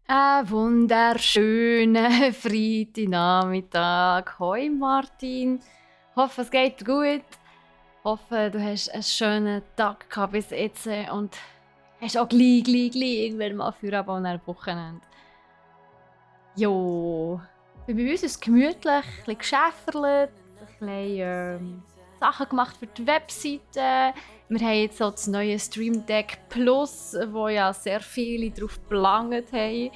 Einen wunderschönen Freitagnachmittag. Hoi Martin. Hoffe, es geht dir gut. Hoffe, du hast einen schönen Tag gehabt bis jetzt und hast auch gleich irgendwann mal Feierabend und ein Wochenende. Jo, bei uns ist es gemütlich, ein bisschen geschäferlt, ein bisschen Sachen gemacht für die Webseite. Wir haben jetzt so das neue Stream Deck Plus, wo ja sehr viele darauf gelangt haben.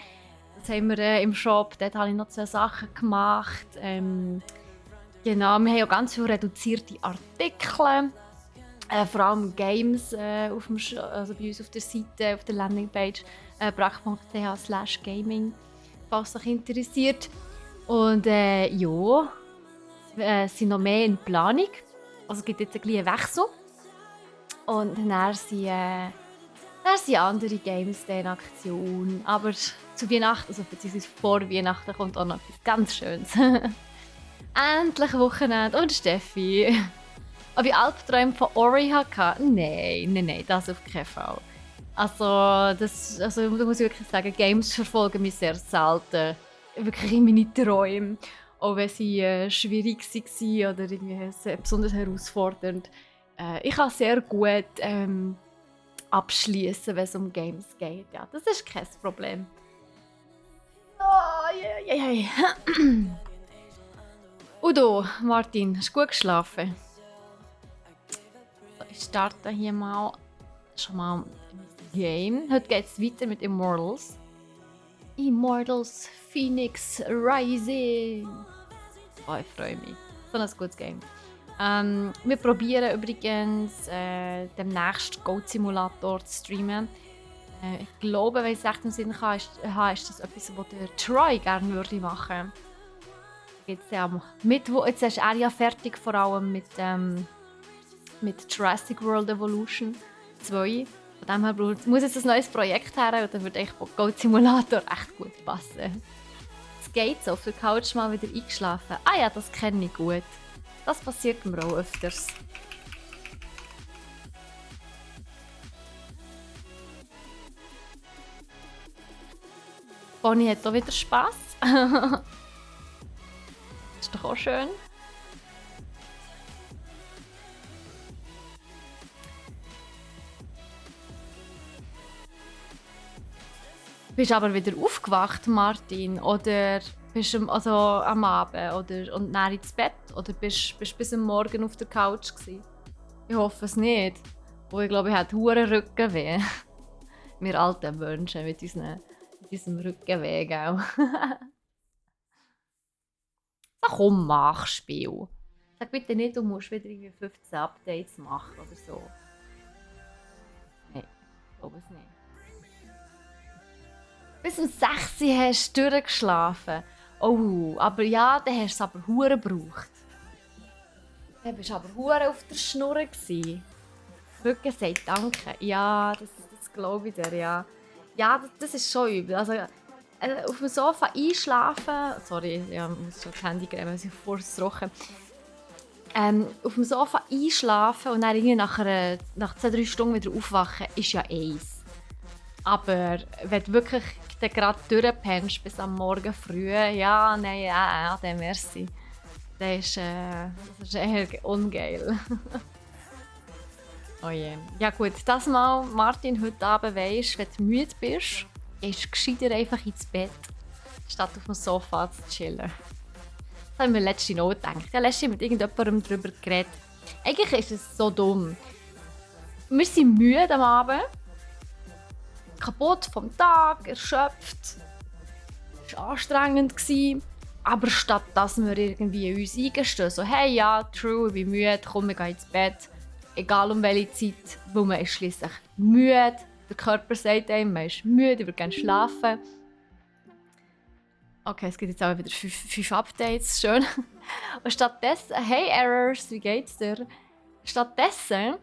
Das haben wir im Shop. Dort habe ich noch 2 Sachen gemacht. Genau, wir haben auch ganz viele reduzierte Artikel. Vor allem Games auf also bei uns auf der Seite, auf der Landingpage brach.ch/gaming, falls euch interessiert. Und ja, es sind noch mehr in Planung. Also es gibt jetzt einen kleinen Wechsel. Und dann sind andere Games in Aktion. Aber zu Weihnachten, also beziehungsweise vor Weihnachten, kommt auch noch etwas ganz Schönes. Endlich Wochenende und Steffi. Ob ich Albträume von Ori hatte? Nein, das auf keinen Fall. Also da muss ich wirklich sagen, Games verfolgen mich sehr selten. Wirklich in meine Träume. Auch wenn sie schwierig waren oder irgendwie besonders herausfordernd. Ich kann sehr gut abschließen, wenn es um Games geht. Ja, das ist kein Problem. Oh, yeah. Udo, Martin, hast du gut geschlafen? Ich starte hier mal schon mal mit dem Game. Heute geht es weiter mit Immortals. Immortals Phoenix Rising. Oh, ich freue mich. So ein gutes Game. Wir probieren übrigens demnächst Goat Simulator zu streamen. Ich glaube, wenn ich es recht im Sinn habe, ist das etwas, was der Troy gerne würde machen. Jetzt am Mittwoch, jetzt ist er ja fertig, vor allem mit Jurassic World Evolution 2. Von dem her muss jetzt ein neues Projekt her und dann würde ich Goat Simulator echt gut passen. Es geht so, auf der Couch mal wieder eingeschlafen. Ah ja, das kenne ich gut. Das passiert mir auch öfters. Bonnie hat auch wieder Spass. Ist doch auch schön. Bist du aber wieder aufgewacht, Martin? Oder bist du also am Abend und dann ins Bett? Oder bist du bis am Morgen auf der Couch gewesen? Ich hoffe es nicht. Wo ich glaube, ich hatte hohen Rückenweh. Wir alten Menschen mit unserem Rückenweh, gell? So, komm, mach Spiel. Sag bitte nicht, du musst wieder irgendwie 15 Updates machen oder so. Nein, ich glaube es nicht. Bis um 6 Uhr hast du durchgeschlafen. Oh, aber ja, dann hast du es aber hure gebraucht. Dann bist du aber hure auf der Schnur gsi. Rücken sagt Danke. Ja, das glaube ich dir, ja. Ja, das ist schon übel. Also, auf dem Sofa einschlafen. Sorry, ja, ich muss schon das Handy greifen, ich vor das Rochen. Auf dem Sofa einschlafen und dann irgendwie nach 2-3 Stunden wieder aufwachen, ist ja eins. Aber wenn du wirklich gerade durchpennst bis am Morgen früh, ja, nein, ja, dann merci. Das ist eher ungeil. Oh je. Ja gut, das mal, Martin, heute Abend weisst, wenn du müde bist, gehst du gescheiter einfach ins Bett, statt auf dem Sofa zu chillen. Das haben wir letztens noch gedacht. Ich habe letztens mit irgendjemandem darüber geredet. Eigentlich ist es so dumm. Wir sind müde am Abend, kaputt vom Tag, erschöpft. Es war anstrengend. Aber statt dass wir irgendwie uns eingestehen, so hey ja, true, ich bin müde, komm, wir gehen ins Bett. Egal um welche Zeit, weil man ist schliesslich müde. Der Körper sagt einem, man ist müde, will gerne schlafen. Okay, es gibt jetzt auch wieder 5 Updates, schön. Und stattdessen, hey Errors, wie geht's dir? Stattdessen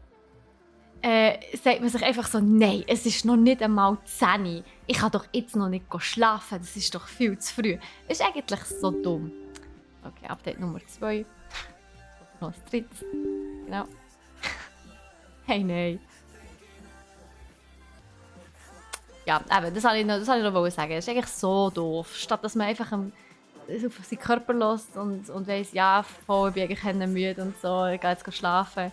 sagt man sich einfach so, nein, es ist noch nicht einmal 10 Uhr. Ich kann doch jetzt noch nicht schlafen, das ist doch viel zu früh. Das ist eigentlich so dumm. Okay, Update Nummer 2. Noch das dritte. Genau. Hey, nein. Ja, eben, das wollte ich noch sagen. Es ist eigentlich so doof. Statt dass man einfach auf seinen Körper lässt und weiss, ja, voll, ich bin eigentlich müde und so, ich gehe jetzt schlafen.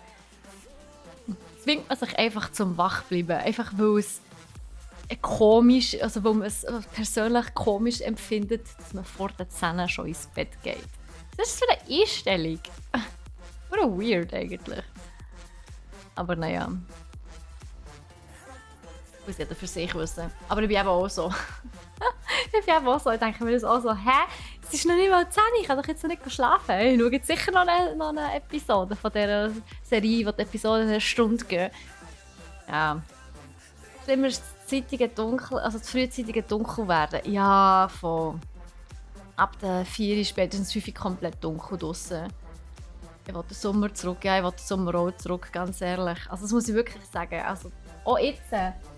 Zwingt man sich einfach zum Wachbleiben. Einfach weil es komisch, also weil man es persönlich komisch empfindet, dass man vor den 10 schon ins Bett geht. Das ist so eine Einstellung. Oder weird eigentlich. Aber naja. Muss jeder für sich wissen. Aber ich bin eben auch so. Ich bin eben auch so. Ich denke mir das auch so, hä? Es ist noch nicht mal 10, ich kann doch jetzt noch nicht schlafen. Ich schaue jetzt sicher noch eine Episode von dieser Serie, wo die Episoden eine Stunde gehen. Ja. Immer das zeitige Dunkel, also das frühzeitige Dunkel werden. Ja, von ab der 4 spätestens 5 komplett dunkel draussen. Ich will den Sommer zurück, ja, ich will den Sommer auch zurück, ganz ehrlich. Also das muss ich wirklich sagen. Also, auch jetzt.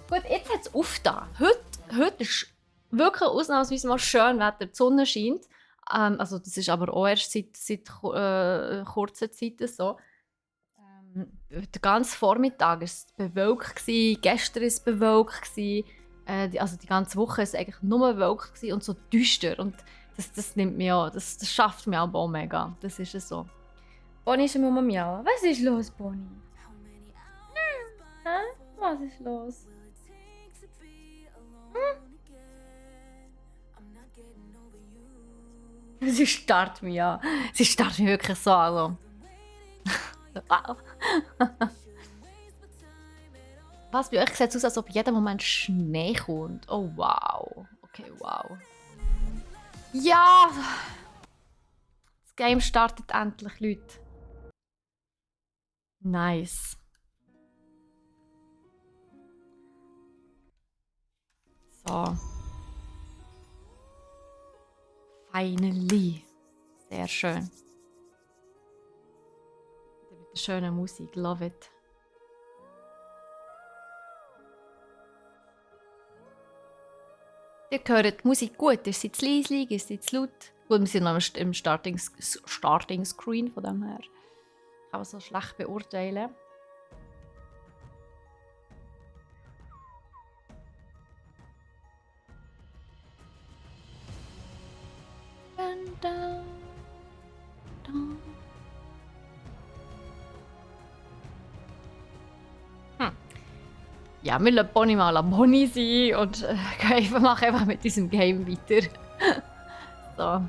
Gut, jetzt hat es aufgetan. Heute ist wirklich ausnahmsweise mal schön Wetter, die Sonne scheint. Also das ist aber auch erst seit kurzer Zeit so. Den ganzen Vormittag war es bewölkt, gestern war es bewölkt. Also die ganze Woche war es eigentlich nur bewölkt und so düster. Und das nimmt mich an, das schafft mich auch mega. Das ist es so. Bonnie ist eine Mama miau. Was ist los, Bonnie? Hä? Was ist los? Sie starrt mich an. Sie starrt mich wirklich so an. Wow. Was, bei euch sieht es aus, als ob jeden Moment Schnee kommt. Oh wow. Okay, wow. Ja! Das Game startet endlich, Leute. Nice. So. Finally. Sehr schön. Mit der schönen Musik. Love it. Ihr hört die Musik gut. Ist sie zu leise? Ist sie zu laut? Gut, wir sind noch im Starting Screen, von dem her. Kann man so schlecht beurteilen. Ja, wir lassen Bonnie mal an Bonnie sein und machen einfach mit diesem Game weiter. So.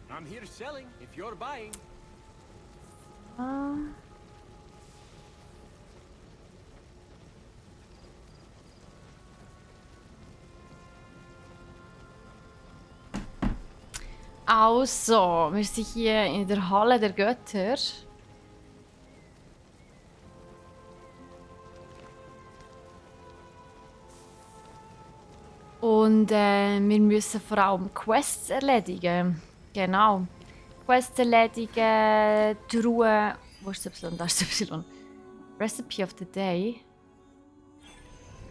I'm here selling if you're buying. Also, wir sind hier in der Halle der Götter. Und wir müssen vor allem Quests erledigen. Genau. Quests erledigen, Truhe. Wo ist das Y? Da ist das Y. Recipe of the Day.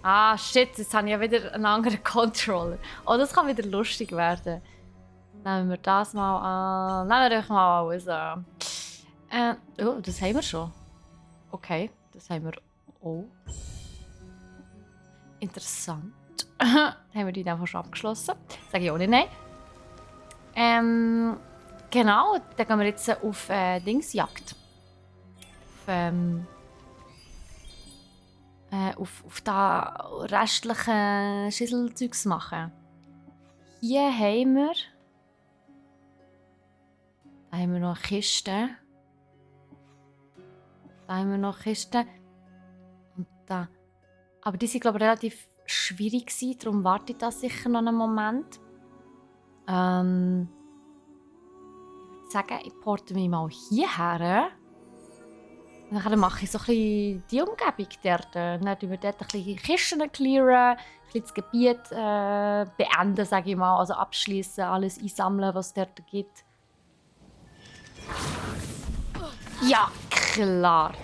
Ah, shit, jetzt habe ich ja wieder einen anderen Controller. Oh, das kann wieder lustig werden. Nehmen wir das mal an. Nehmen wir doch mal alles an. Oh, das haben wir schon. Okay, das haben wir auch. Interessant. Haben wir die einfach schon abgeschlossen? Sage ich auch nicht nein. Genau, dann gehen wir jetzt auf Dingsjagd. Auf da restliche Schisselzeugs machen. Hier haben wir. Da haben wir noch Kisten. Da haben wir noch Kisten. Und da. Aber die sind, glaube ich, relativ schwierig gewesen, darum warte ich da sicher noch einen Moment. Ich würde sagen, ich porte mich mal hierher. Und dann mache ich so ein bisschen die Umgebung dort. Dann tun wir dort ein bisschen Kisten clearen, ein bisschen das Gebiet beenden, sage ich mal. Also abschließen, alles einsammeln, was es dort gibt. Ja, klar.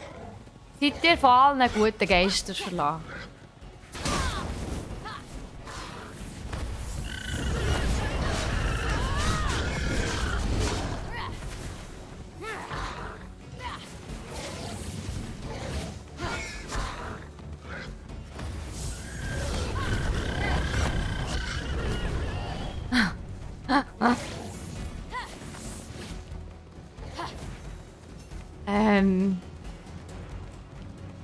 Seid ihr von allen guten Geistern verlassen?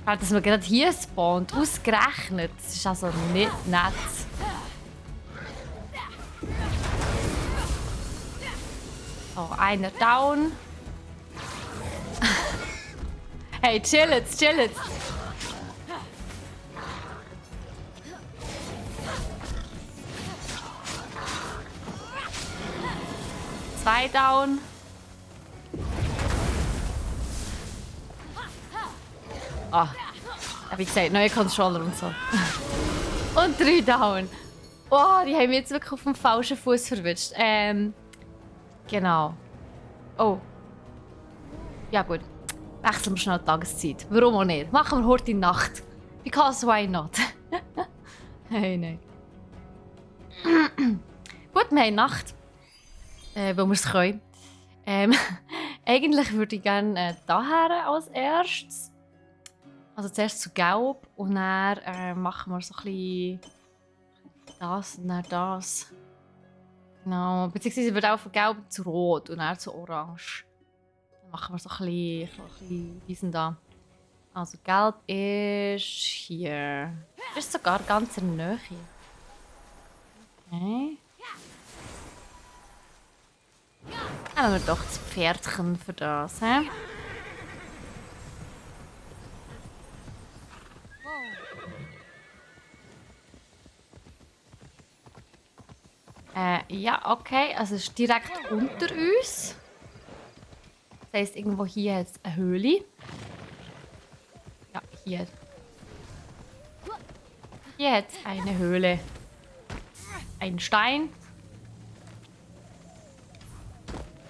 Dass man gerade hier spawnt, ausgerechnet. Das ist also nicht nett. So, einer down. Hey, chill jetzt, chill jetzt. Zwei down. Ah, wie gesagt, neue Controller und so. Und 3 down. Oh, die haben mich jetzt wirklich auf dem falschen Fuß verwischt. Genau. Oh. Ja gut. Wechseln wir schnell die Tageszeit. Warum auch nicht? Machen wir heute in Nacht. Because why not? Hey, nein. Gut, wir haben Nacht. Weil wir es können. Eigentlich würde ich gerne daher als erstes. Also zuerst zu Gelb und dann machen wir so ein bisschen das und dann das. Genau. Beziehungsweise wird auch von Gelb zu Rot und dann zu Orange. Dann machen wir so ein bisschen diesen da. Also Gelb ist hier. Das ist sogar ganz in der Nähe. Okay. Nehmen wir doch das Pferdchen für das, hä? Ja, okay. Also es ist direkt unter uns. Das heisst, irgendwo hier hat es eine Höhle. Ja, hier. Hier hat es eine Höhle. Ein Stein.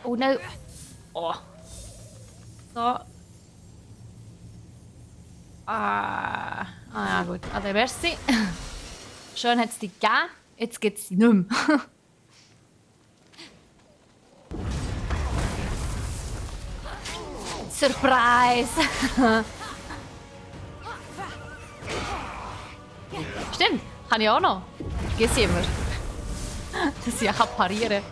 Oh no. Oh. So. Ja gut. Also merci. Schön hat es die gegeben. Jetzt gibt es sie nicht mehr. Surprise! Stimmt, kann ich auch noch. Vergiss ich immer. Dass ich auch parieren kann.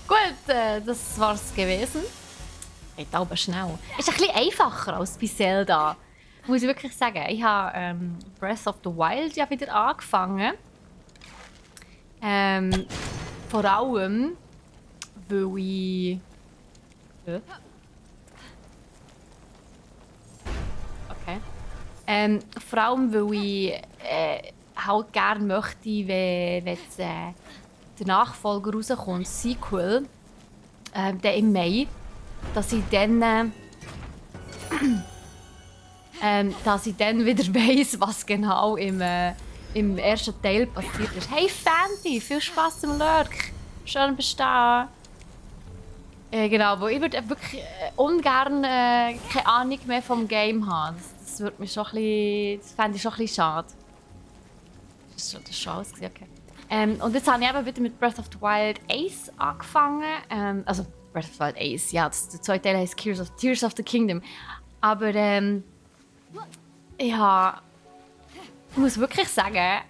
Gut, das war's gewesen. Geht aber schnell. Ist ein bisschen einfacher als bei Zelda. Muss ich wirklich sagen. Ich habe Breath of the Wild ja wieder angefangen. Vor allem, weil ich... Okay. Vor allem, weil ich halt gerne möchte, wenn jetzt, der Nachfolger rauskommt, das Sequel, der im Mai, dass ich dann wieder weiss, was genau im ersten Teil passiert ist. Hey Fanti, viel Spaß im Lurk. Schön bestehen. Genau, weil ich würde wirklich ungern keine Ahnung mehr vom Game haben. Das würde mich schon ein bisschen, das fände ich schon ein bisschen schade. Das ist schon alles gewesen, okay. Und jetzt habe ich eben wieder mit Breath of the Wild 1 angefangen. Also Breath of the Wild 1, ja, der zweite Teil heißt Tears of the Kingdom. Aber ja, ich muss wirklich sagen,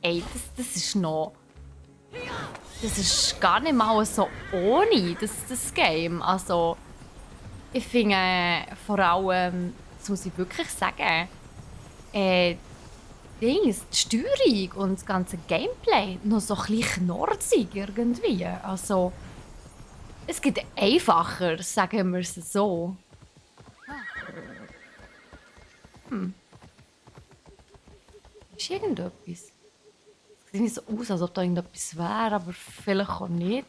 ey, das ist noch... Das ist gar nicht mal so ohne, das Game. Also, ich finde vor allem, das muss ich wirklich sagen, die Steuerung und das ganze Gameplay noch so ein bisschen knorzig irgendwie. Also, es geht einfacher, sagen wir es so. Ist irgendetwas? Es sieht nicht so aus, als ob da irgendetwas wäre, aber vielleicht auch nicht.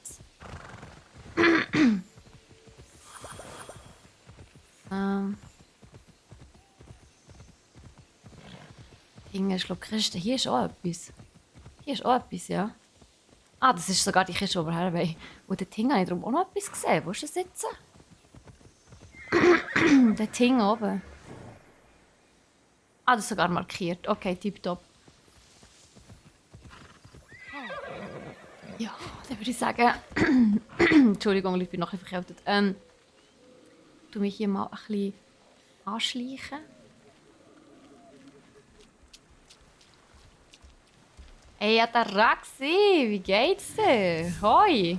Hier ist, glaube ich, hier ist auch etwas. Hier ist auch etwas, ja. Ah, das ist sogar die Kiste, die wir her wollen. Und dort hinten habe ich darum auch noch etwas gesehen. Wo ist das jetzt? Dort hinten oben. Ah, das ist sogar markiert. Okay, tipptopp. Ja, dann würde ich sagen... Entschuldigung, ich bin noch ein bisschen verkältet. Tu mich hier mal ein bisschen anschleichen. Hey, Ataraxi, wie geht's dir? Hoi!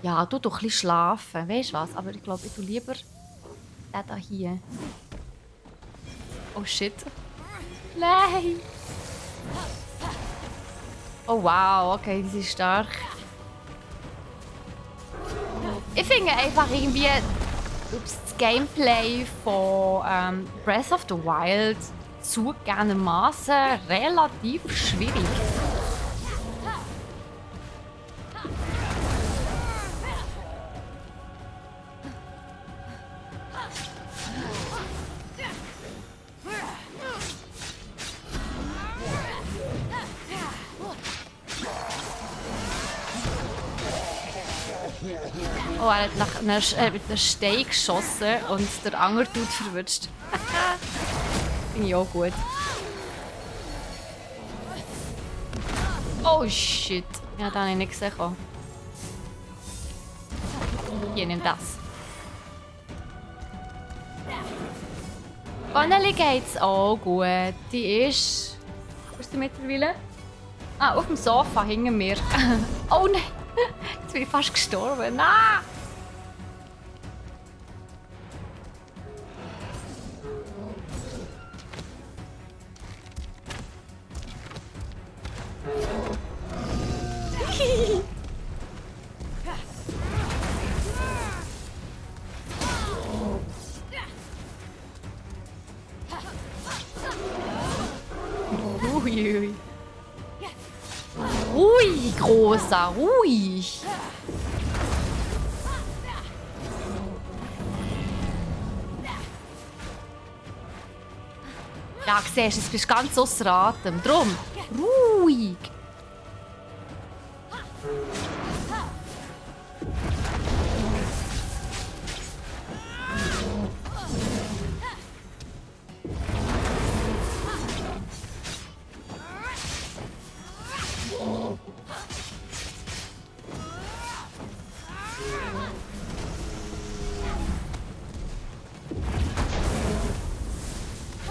Ja, du doch ein bisschen schlafen, weißt du was? Aber ich glaube, ich tue lieber den da hier. Oh shit. Nein! Oh wow, okay, die sind stark. Ich finde einfach irgendwie das Gameplay von Breath of the Wild zugegebenermaßen relativ schwierig. Oh, er hat mit einem Stein geschossen und der andere Dude verwünscht. Finde ich auch gut. Oh shit. Ja, da habe ich nicht gesehen. Hier, nimm das. Anneli geht's auch gut. Die ist... Wo ist sie mittlerweile? Ah, auf dem Sofa hinter mir. Oh nein! Jetzt bin ich fast gestorben. Nein! Ui. Ruhig, Großer, ruhig. Ja, siehst du, du bist ganz ausser Atem. Drum, ruhig.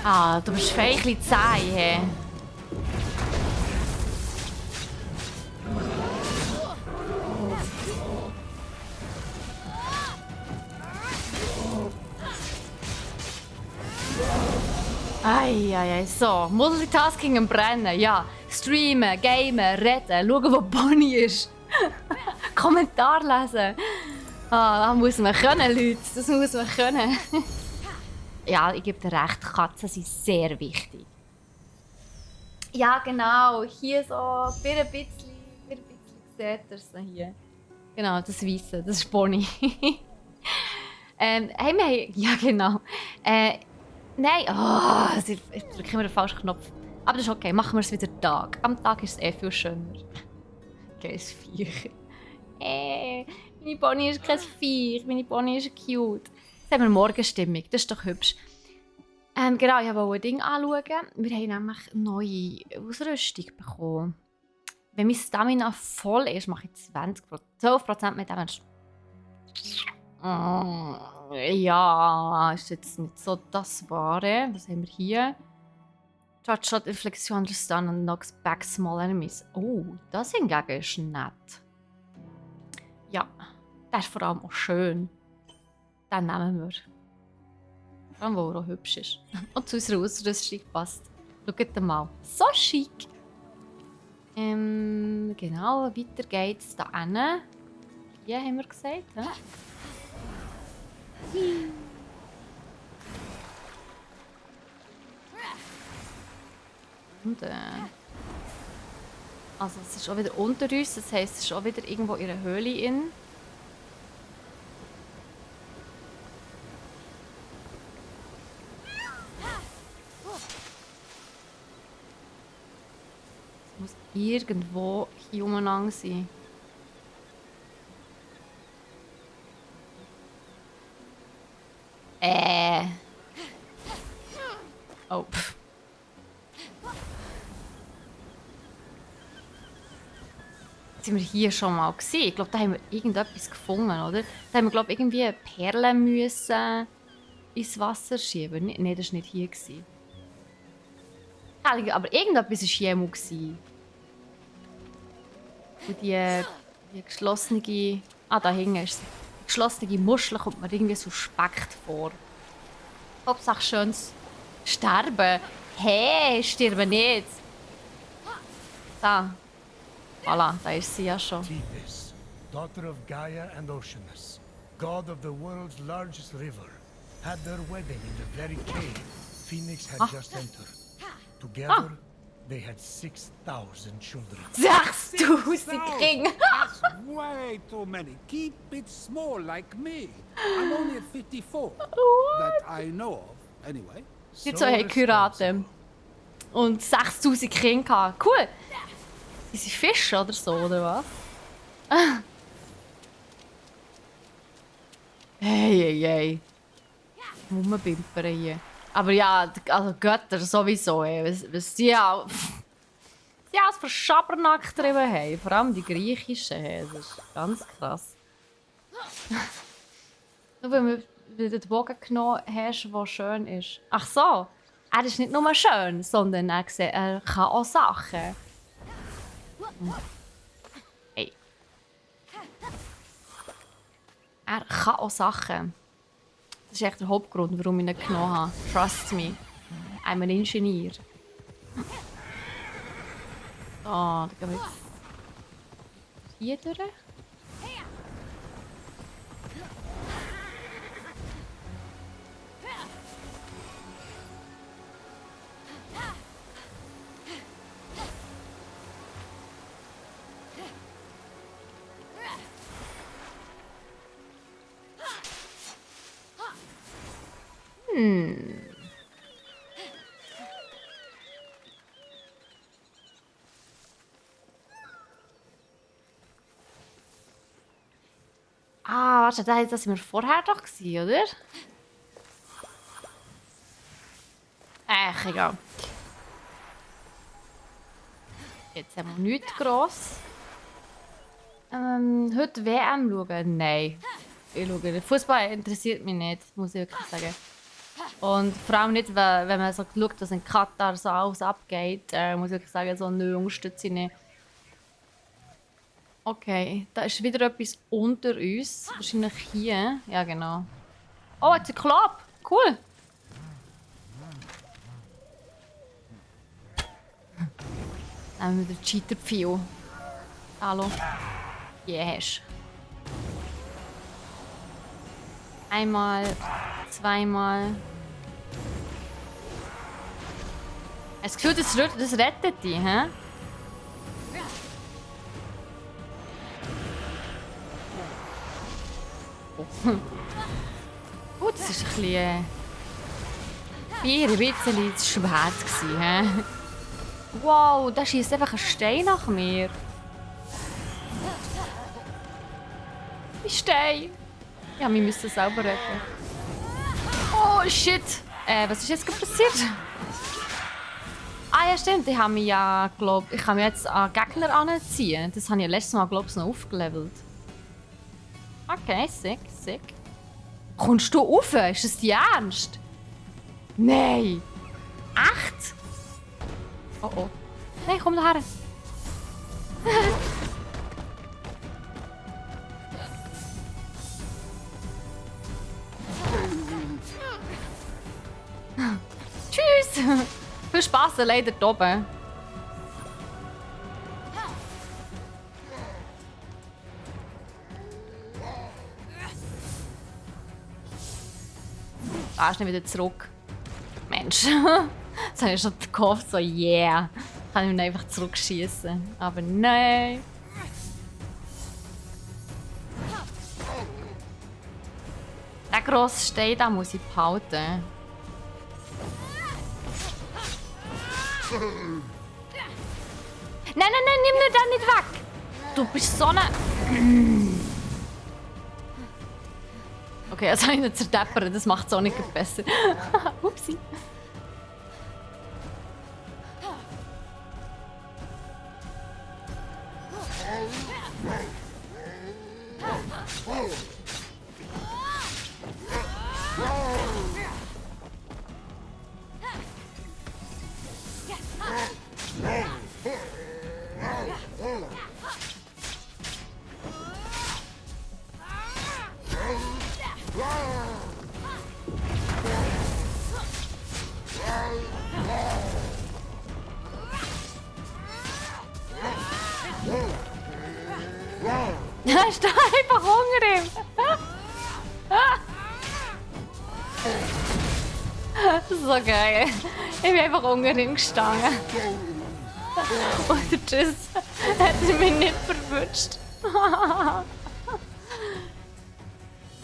Ah, du bist fein ein bisschen zäh, hä? Eieiei, so. Multitasking am Brennen, ja. Streamen, gamen, reden, schauen, wo Bonnie ist. Kommentar lesen. Ah, das muss man können, Leute. Das muss man können. Ja, ich gebe dir recht, Katzen sind sehr wichtig. Ja, genau. Hier so, für ein bisschen seht ihr es hier. Genau, das Weisse, das ist Bonnie. Hey, ja genau. Nein, oh, ich drücke immer den falschen Knopf. Aber das ist okay, machen wir es wieder Tag. Am Tag ist es eh viel schöner. Geiles Viech. Meine Bonnie ist kein Viech, meine Bonnie ist cute. Jetzt haben wir Morgenstimmung, das ist doch hübsch. Genau, ich wollte ein Ding anschauen. Wir haben nämlich neue Ausrüstung bekommen. Wenn mein Stamina voll ist, mache ich 12% mit dem. Ja, ist jetzt nicht so das Wahre. Was haben wir hier? Charge shot inflection under stun and knocks back small enemies. Oh, das hingegen ist nett. Ja, das ist vor allem auch schön. Den nehmen wir. Vor allem, weil er auch hübsch ist. Und zu unserer Ausrüstung passt. Schaut mal. So schick. Genau, weiter geht's da hinten. Hier haben wir gesagt. Und, also es ist auch wieder unter uns, das heisst, es ist auch wieder irgendwo in einer Höhle in. Es muss irgendwo hier umeinander sein. Oh. Jetzt sind wir hier schon mal gewesen. Ich glaube, da haben wir irgendetwas gefunden, oder? Da haben wir, glaube ich, irgendwie Perlen müssen ins Wasser schieben. Nein, das war nicht hier gewesen. Aber irgendetwas war hier mal gewesen. Und die geschlossene... Ah, da hinten ist sie. Die geschlossene Muschel kommt mir irgendwie suspekt vor. Hauptsache schönes Sterben. Hey, sterbe nicht. Da. Voilà, da ist sie ja schon. Tethys, daughter of Gaia and Oceanus, god of the world's largest river, had their wedding in the very cave Phoenix had just entered. Together, they had 6,000 children. 6000 Kinder! That's way too many. Keep it small like me. I'm only at 54. That I know of, anyway. Jetzt so geheiratet. Und 6000 Kinder gehabt. Cool! Die sind Fische oder so, oder was? Hey. Rumbimpern hier. Aber ja, also Götter sowieso, ey. Was die auch... Die alles für Schabernack getrieben haben. Vor allem die griechischen. Hey. Das ist ganz krass. Nur weil du den Bogen genommen hast, der schön ist. Ach so. Er ist nicht nur schön, sondern er kann auch Sachen. Hey. Er kann auch Sachen. Das ist echt der Hauptgrund, warum ich ihn genommen habe. Trust me. I'm an Ingenieur. So, dann gehen wir jetzt hier durch. Ah, warte, das sind wir vorher doch gewesen, oder? Egal. Jetzt haben wir nichts gross. Heute WM schauen? Nein. Ich schaue. Fußball interessiert mich nicht, muss ich wirklich sagen. Und vor allem nicht, wenn man so schaut, was in Katar so alles abgeht, muss ich wirklich sagen, so nö, unterstütze ich nicht. Okay, da ist wieder etwas unter uns. Wahrscheinlich hier. Ja, genau. Oh, ein Zyklop! Cool! Nehmen wir den Cheater-Pfeil. Hallo. Yes. Einmal, zweimal. Das Gefühl, das rettet die, hä? Gut, das war ein bisschen zu schwer, hä? Wow, da schießt einfach ein Stein nach mir. Ich stehe. Ja, wir müssen selber retten. Oh, shit. Was ist jetzt passiert? Ah ja, stimmt. Ich habe mich ja, ich kann mich jetzt an Gegner anziehen. Das habe ich letztes Mal, glaube ich, noch aufgelevelt. Okay, sick. Kommst du rauf? Ist das die Ernst? Nein. Echt? Oh. Nein, komm da her. Tschüss. Viel Spaß leider da oben. Ah, schnell wieder zurück. Mensch. Jetzt habe ich schon gehofft, so yeah. Kann ich ihn einfach zurückschießen. Aber nein. Der grosse Stein da muss ich behalten. Nein, nimm mir den nicht weg! Du bist so eine... Okay, jetzt habe ich ihn zerdeppert, das macht es auch nicht besser. Upsi. Hast du einfach Hunger im? So geil. Ich bin einfach unter ihm gestanden. Und der Tschüss hat er mich nicht verwünscht.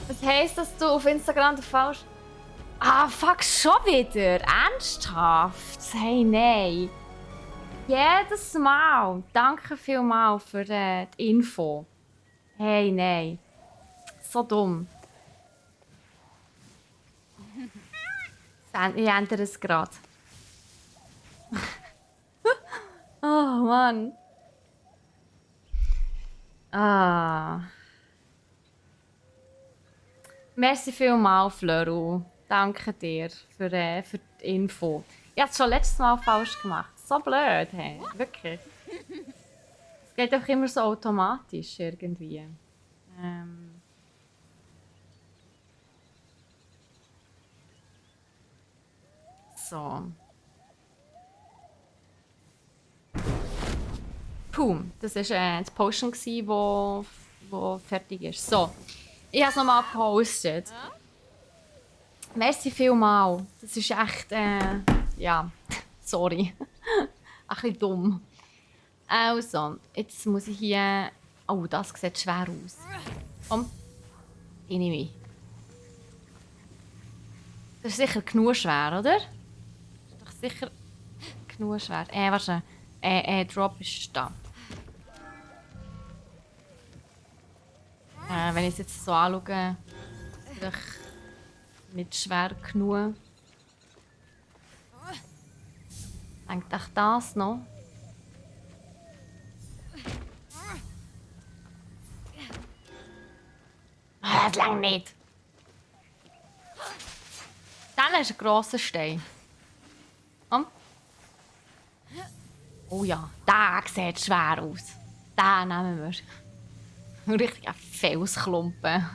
Was heisst, dass du auf Instagram den falsch... Ah, fuck, schon wieder? Ernsthaft? Hey, nein. Jedes Mal. Danke vielmals für die Info. Hey, nein. So dumm. Ich ändere es gerade. Oh Mann. Ah. Merci vielmals, Flöru. Danke dir für die Info. Ich habe es schon letztes Mal falsch gemacht. So blöd, hey. Wirklich. Es geht doch immer so automatisch irgendwie. So. Puh, das war die Potion, die fertig ist. So, ich habe es nochmal gepostet. Merci vielmals. Das ist echt, ja, sorry. Ein bisschen dumm. Also, jetzt muss ich hier... Oh, das sieht schwer aus. Komm, ich nehme mich. Das ist sicher genug schwer, oder? Das ist doch sicher genug schwer. Warte. Drop ist da. Wenn ich es jetzt so anschaue, vielleicht nicht schwer genug. Denkt euch das noch? Das langt nicht. Dann ist ein grosser Stein. Komm. Oh ja, der sieht schwer aus. Den nehmen wir. Ein richtiger Felsklumpen.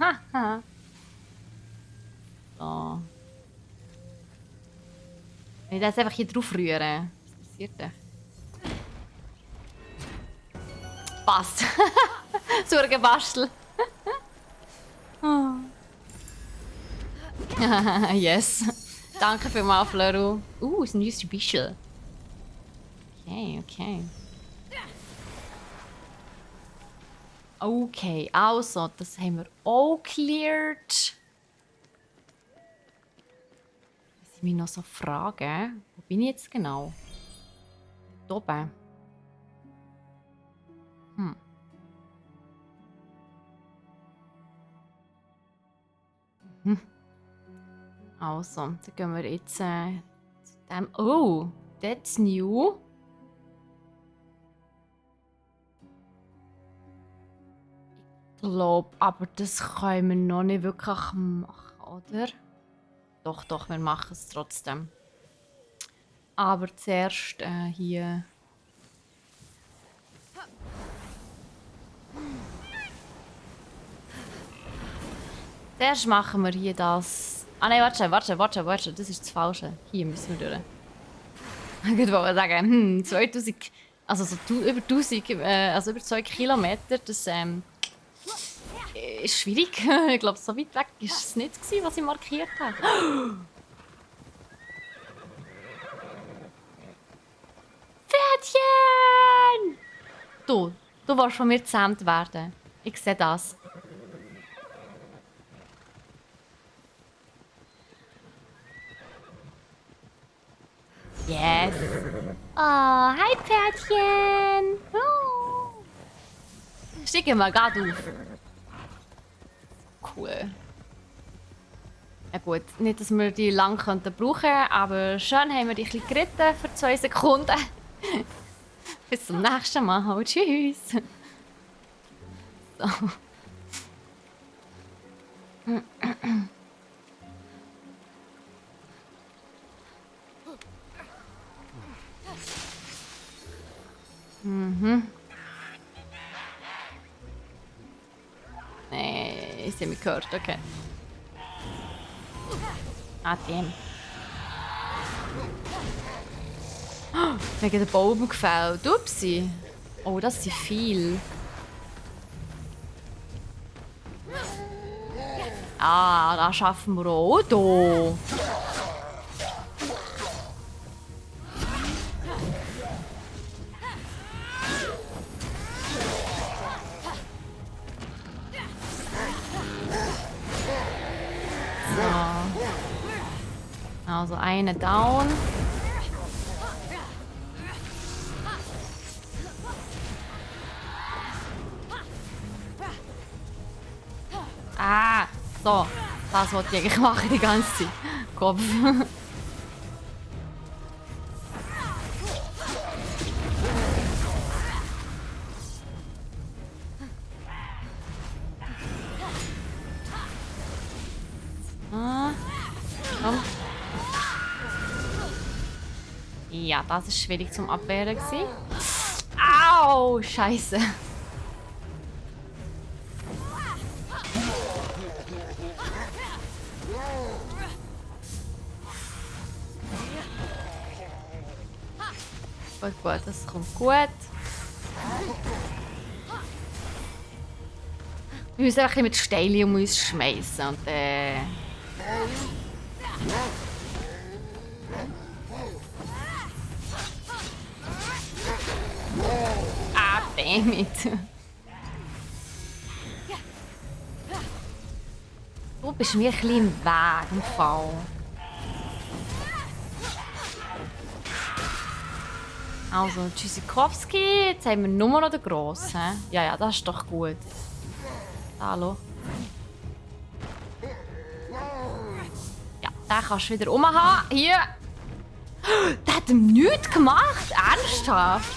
So. Wenn ich das einfach hier drauf rühre, was passiert denn? Passt. So ein Gebastel. Yes. Danke vielmals, Flöru. Ist ein neues Büschel. Okay. Okay, also, das haben wir auch cleared. Was ich mich noch so frage, wo bin ich jetzt genau? Da oben. Also, dann gehen wir jetzt zu dem... Oh, that's new. Ich glaube, aber das können wir noch nicht wirklich machen, oder? Doch, wir machen es trotzdem. Aber zuerst hier... Zuerst machen wir hier das... Ah nein, warte, das ist das Falsche. Hier müssen wir durch. Ich wollte sagen, 2000... Also so über 1000... also über 2 Kilometer, das ist schwierig. Ich glaube, so weit weg war es nicht, was ich markiert habe. Pferdchen! Du willst von mir gezähmt werden. Ich sehe das. Yes. Oh, hi Pferdchen. Oh. Steig mal gerade auf. Cool. Ja gut, nicht, dass wir die lang brauchen könnten, aber schön haben wir dich ein bisschen geritten für 2 Sekunden. Bis zum nächsten Mal. Tschüss. So. Nee, ich sehe mich gehört, okay. Dem. Oh, wegen der Baum gefällt. Upsi. Oh, das sind viel. Ah, das schaffen wir auch hier. So. Also eine down. Ah, so. Das wollte ich eigentlich machen die ganze Zeit. Kopf. Ah. Komm. Ja, das war schwierig zum Abwehren gewesen. Au, Scheiße. Gut, gut, das kommt gut. Wir müssen einfach mit Steinen um uns schmeißen und Ah, damn it. Du bist mir ein bisschen im Weg im Fall. Also, Tschüssikowski, jetzt haben wir nur noch den Grossen. Ja, ja, das ist doch gut. Hallo. Ja, den kannst du wieder umhaben. Hier. Der hat ihm nichts gemacht. Ernsthaft.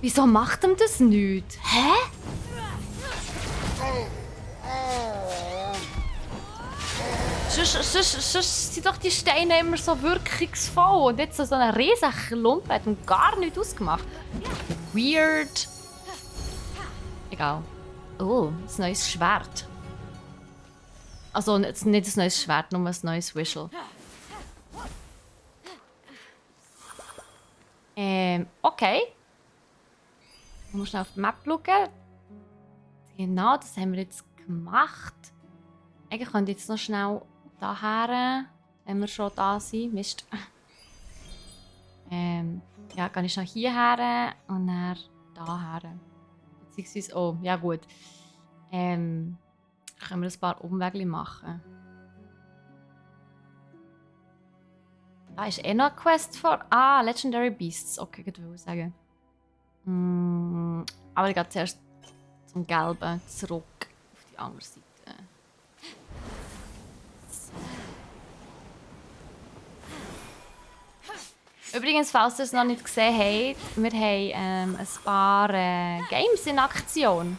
Wieso macht ihm das nicht? Hä? Sonst sind doch die Steine immer so wirkungsvoll. Und jetzt so ein riesiger Lumpen hat ihm gar nichts ausgemacht. Weird. Egal. Oh, ein neues Schwert. Also nicht ein neues Schwert, nur ein neues Whistle. Okay. Ich muss schnell auf die Map schauen. Genau, das haben wir jetzt gemacht. Eigentlich könnte ich jetzt noch schnell daher, wenn wir schon da sind. Mist. Ja, kann ich noch hierher und dann daher. Beziehungsweise, oh, ja gut. Können wir ein paar Umwege machen. Da ist eh noch eine Quest vor. Ah, Legendary Beasts. Okay, ich würde sagen. Aber ich gehe zuerst zum Gelben zurück auf die andere Seite. Übrigens, falls ihr es noch nicht gesehen habt, wir haben ein paar Games in Aktion.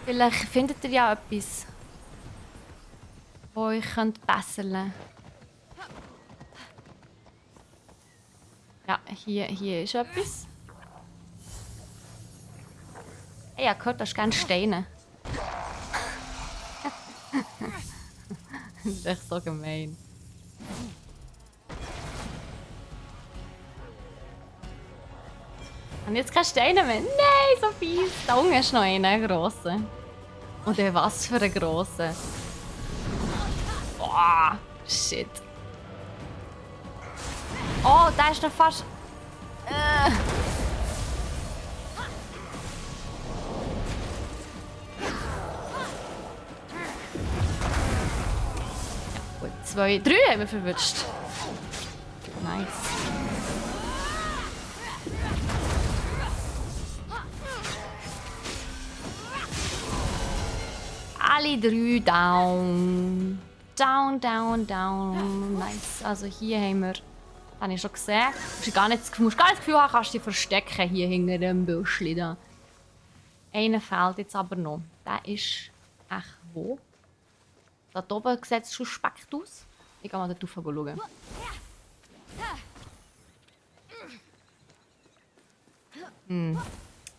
Vielleicht findet ihr ja etwas, wo euch bessern könnt. Ja, hier ist etwas. Hey, ich habe gehört, du hast gerne Steine. Das ist echt so gemein. Und jetzt keine Steine mehr. Nein, so fies. Da unten ist noch einer grosser. Und was für ein grosser. Boah, shit. Oh, da ist noch fast... Gut, 2, 3 haben wir verwünscht. Nice. Alle 3 down. Down. Nice. Also hier haben wir... Das habe ich schon gesehen. Du musst gar nicht das Gefühl haben, kannst du dich verstecken hier hinter dem Büschli da. Einer fehlt jetzt aber noch. Der ist... Echt wo? Da oben sieht es suspekt aus. Ich gehe mal da drauf schauen.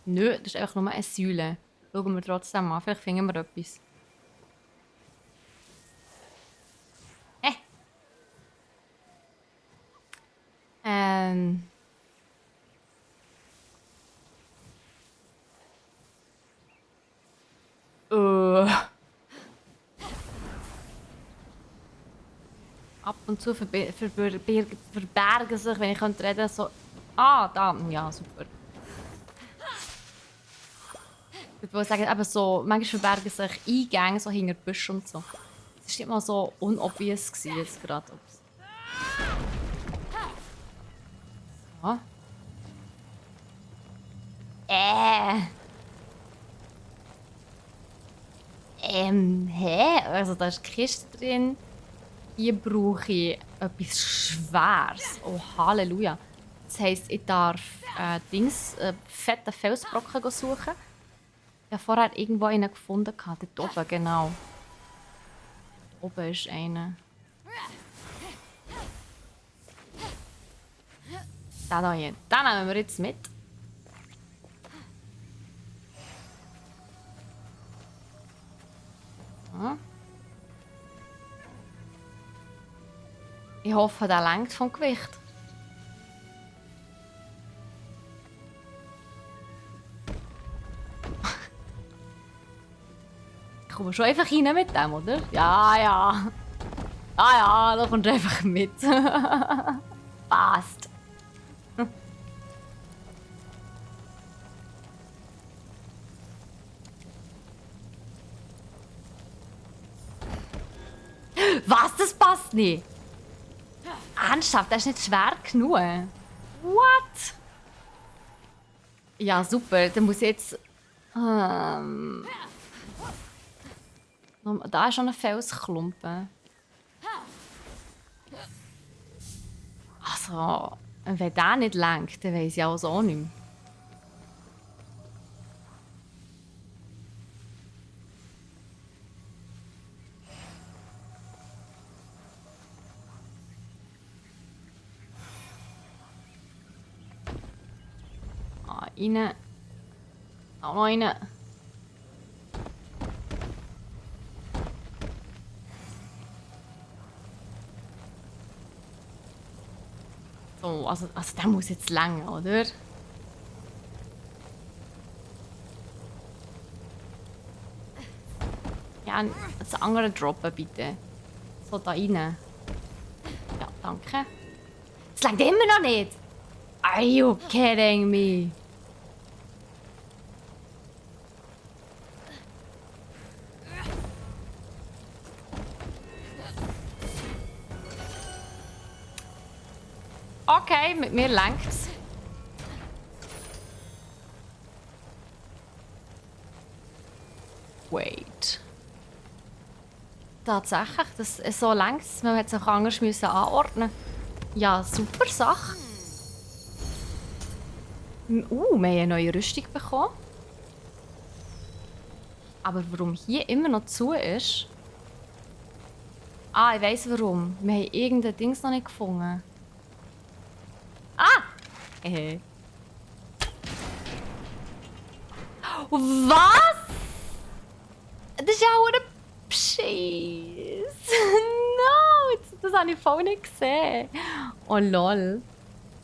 Nö, das ist einfach nur eine Säule. Schauen wir trotzdem an. Vielleicht finden wir etwas. Ab und zu verbergen sich, wenn ich reden könnte, so... Ah, da. Ja, super. Ich würde sagen, eben so, manchmal verbergen sich Eingänge so hinter Büschen und so. Das war nicht mal so unobvious jetzt gerade. So. Hä? Also da ist eine Kiste drin. Hier brauche ich etwas Schweres. Oh, Halleluja. Das heisst, ich darf fetten Felsbrocken suchen. Ich habe vorher irgendwo einen gefunden. Dort oben, genau. Dort oben ist einer. Den hier. Den nehmen wir jetzt mit. So. Ich hoffe, der lenkt vom Gewicht. Ich komme schon einfach rein mit dem, oder? Ja, ja. Ah ja, da kommst du einfach mit. Passt. Was? Das passt nicht. Ernsthaft, das ist nicht schwer genug. What? Ja, super. Dann muss ich jetzt... da ist schon ein Felsklumpen. Also, wenn der nicht lenkt, dann weiss ich also auch nicht mehr. Rein. Auch noch rein. So, also der muss jetzt lang, oder? Ja, das andere droppen bitte. So, da rein. Ja, danke. Es langt immer noch nicht. Are you kidding me? Okay, mit mir längt's. Wait. Tatsächlich, das so längt's. Man hätte es auch anders müssen anordnen. Ja, super Sache. Wir haben eine neue Rüstung bekommen. Aber warum hier immer noch zu ist? Ah, ich weiss warum. Wir haben irgendein Ding noch nicht gefunden. Ah! Was? Das ist ja auch ein Pscheiss. No, das habe ich voll nicht gesehen. Oh lol.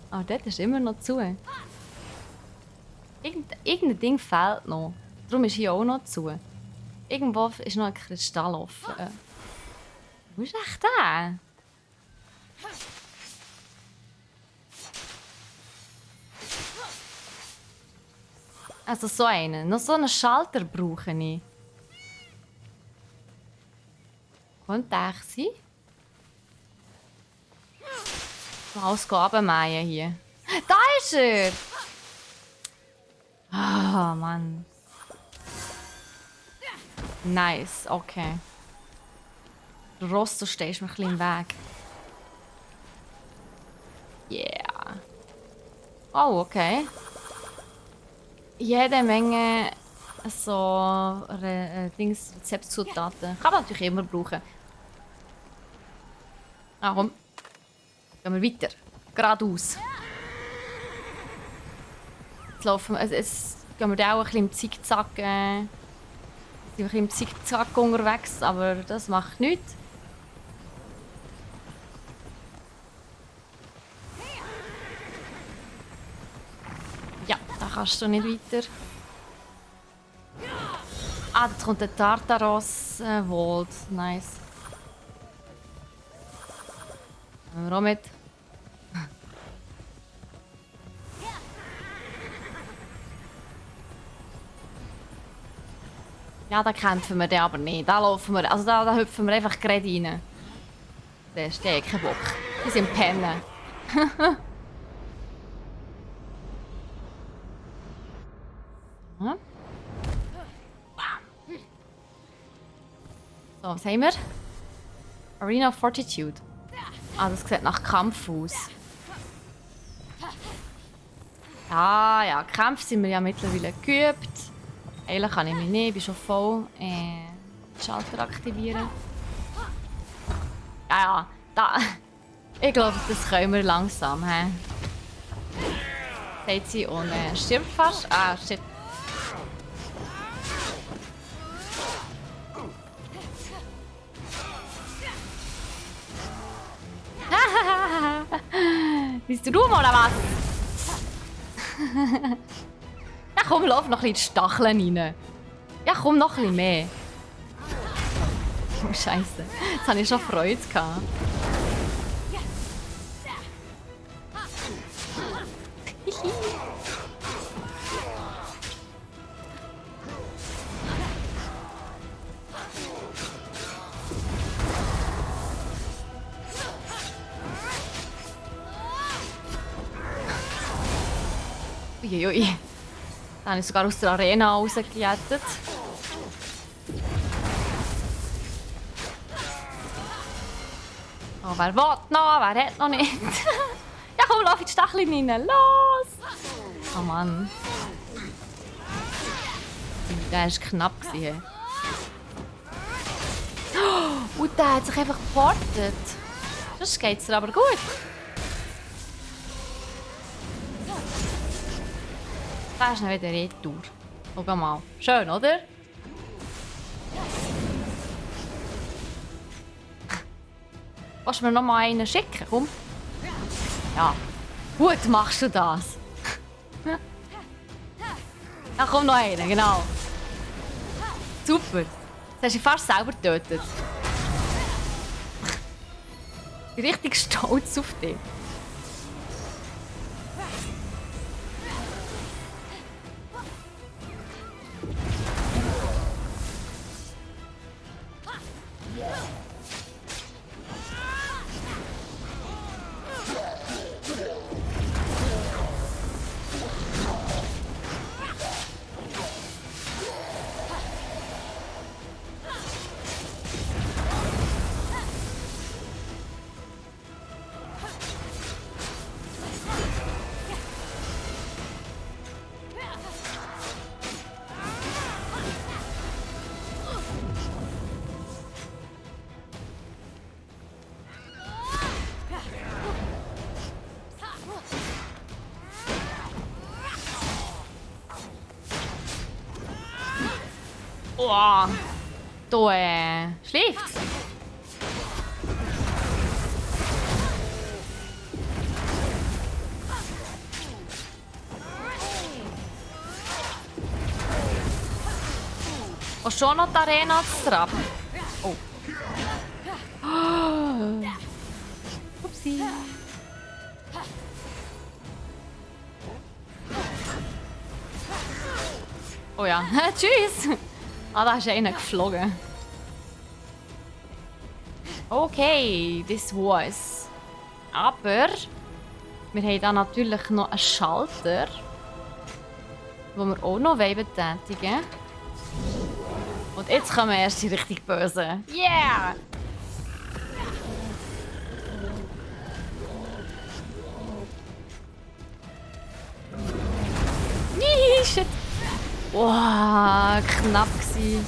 Aber dort ist immer noch zu. Irgendein Ding fehlt noch. Darum ist hier auch noch zu. Irgendwo ist noch ein Kristall offen. Wo ist echt der? Also so einen. Noch so einen Schalter brauche ich. Könnte der sein? Mal alles runtermähen hier. Da ist er! Ah, Mann. Nice, okay. Ross, du stehst mir ein bisschen im Weg. Yeah. Oh, okay. Jede Menge so Rezeptzutaten. Kann man natürlich immer brauchen. Ah, komm. Gehen wir weiter. Geradeaus. Jetzt laufen wir, jetzt gehen wir da auch ein bisschen im Zickzack. Sind wir ein bisschen im Zickzack unterwegs, aber das macht nichts. Ja, da kannst du nicht weiter. Ah, da kommt der Tartaros Vault. Nice. Nehmen wir auch mit. Ja, da kämpfen wir den aber nicht. Da laufen wir, also da hüpfen wir einfach gerade rein. Der ist der kein Bock. Die sind pennen. So. So, was haben wir? Arena of Fortitude. Ah, das sieht nach Kampf aus. Ja, Kämpfe sind wir ja mittlerweile geübt. Eigentlich kann ich mich nicht, ich bin schon voll. Schalter aktivieren. Ja, da. Ich glaube, das können wir langsam. Sagt sie und stirbt fast. Ah, shit. Bist du oder was? Ja komm, lauf noch ein bisschen die Stacheln rein. Ja komm, noch ein bisschen mehr. Oh Scheiße, jetzt hatte ich schon Freude gehabt. Uiuiui. Da habe ich sogar aus der Arena rausgejettet. Oh, wer will noch? Wer hat noch nicht? Ja komm, lauf in die Stacheln rein. Los! Oh Mann. Der war knapp. Und der hat sich einfach geportet. Sonst geht es dir aber gut. Da ist dann wieder Retour. Schau mal. Schön, oder? Willst du mir noch mal einen schicken? Komm. Ja. Gut machst du das. Ja, komm noch einen, genau. Super. Das hast du fast selber getötet. Ich bin richtig stolz auf dich. Oh, da schläft's. Und schon noch die Arena zu trappen. Oh. Upsi. Oh ja, tschüss. Ah, da ist einer geflogen. Okay, das war's. Aber wir haben da natürlich noch einen Schalter, den wir auch noch betätigen wollen. Und jetzt kommen wir erst die richtig böse. Yeah! Shit! Wow, knapp gewesen.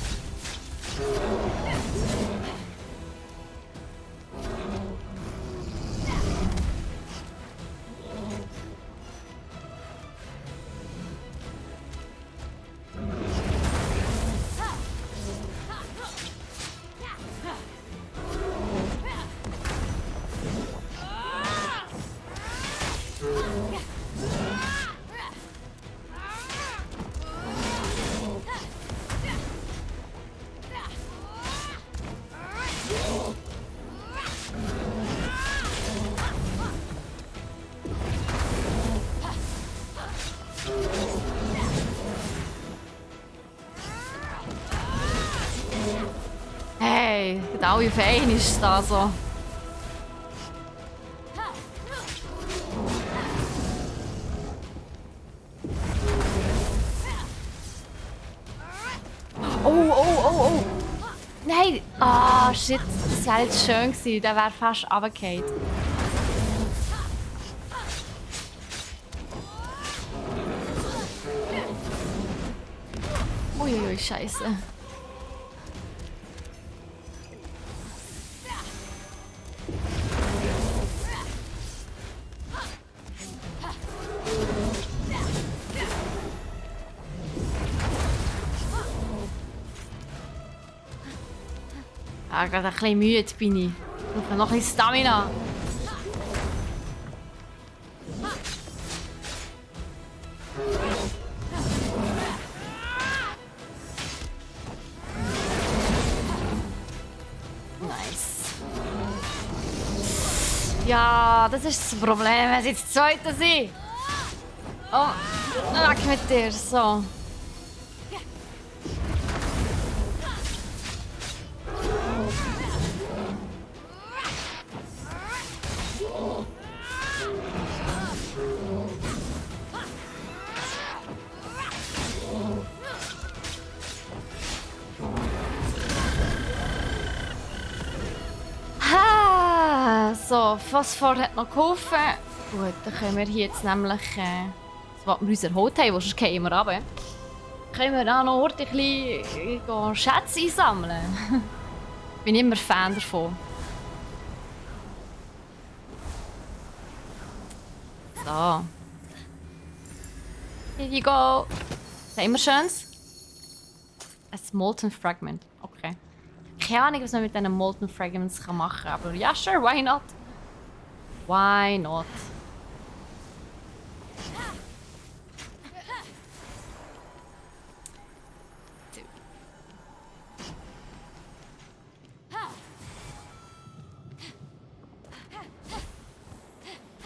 alle auf einmal ist da so. Oh. Nein! Ah, shit. Das wäre jetzt schön gewesen. Der wäre fast runtergefallen. Uiuiui, Scheiße. Gerade ein bisschen müde bin ich. Ich brauche noch ein bisschen Stamina. Nice. Ja, das ist das Problem, wenn sie jetzt Zweite sind. Oh, weg mit dir. So. So, Phosphor hat noch geholfen. Gut, dann können wir hier jetzt nämlich das, was wir uns erholt haben, sonst gehen wir runter. Können wir auch noch ein bisschen Schätze einsammeln. Bin immer Fan davon. So. Here you go. Was haben wir Schönes? Ein Molten Fragment. Okay. Keine Ahnung, was man mit diesen Molten Fragments machen kann, aber ja, sure, why not? Why not?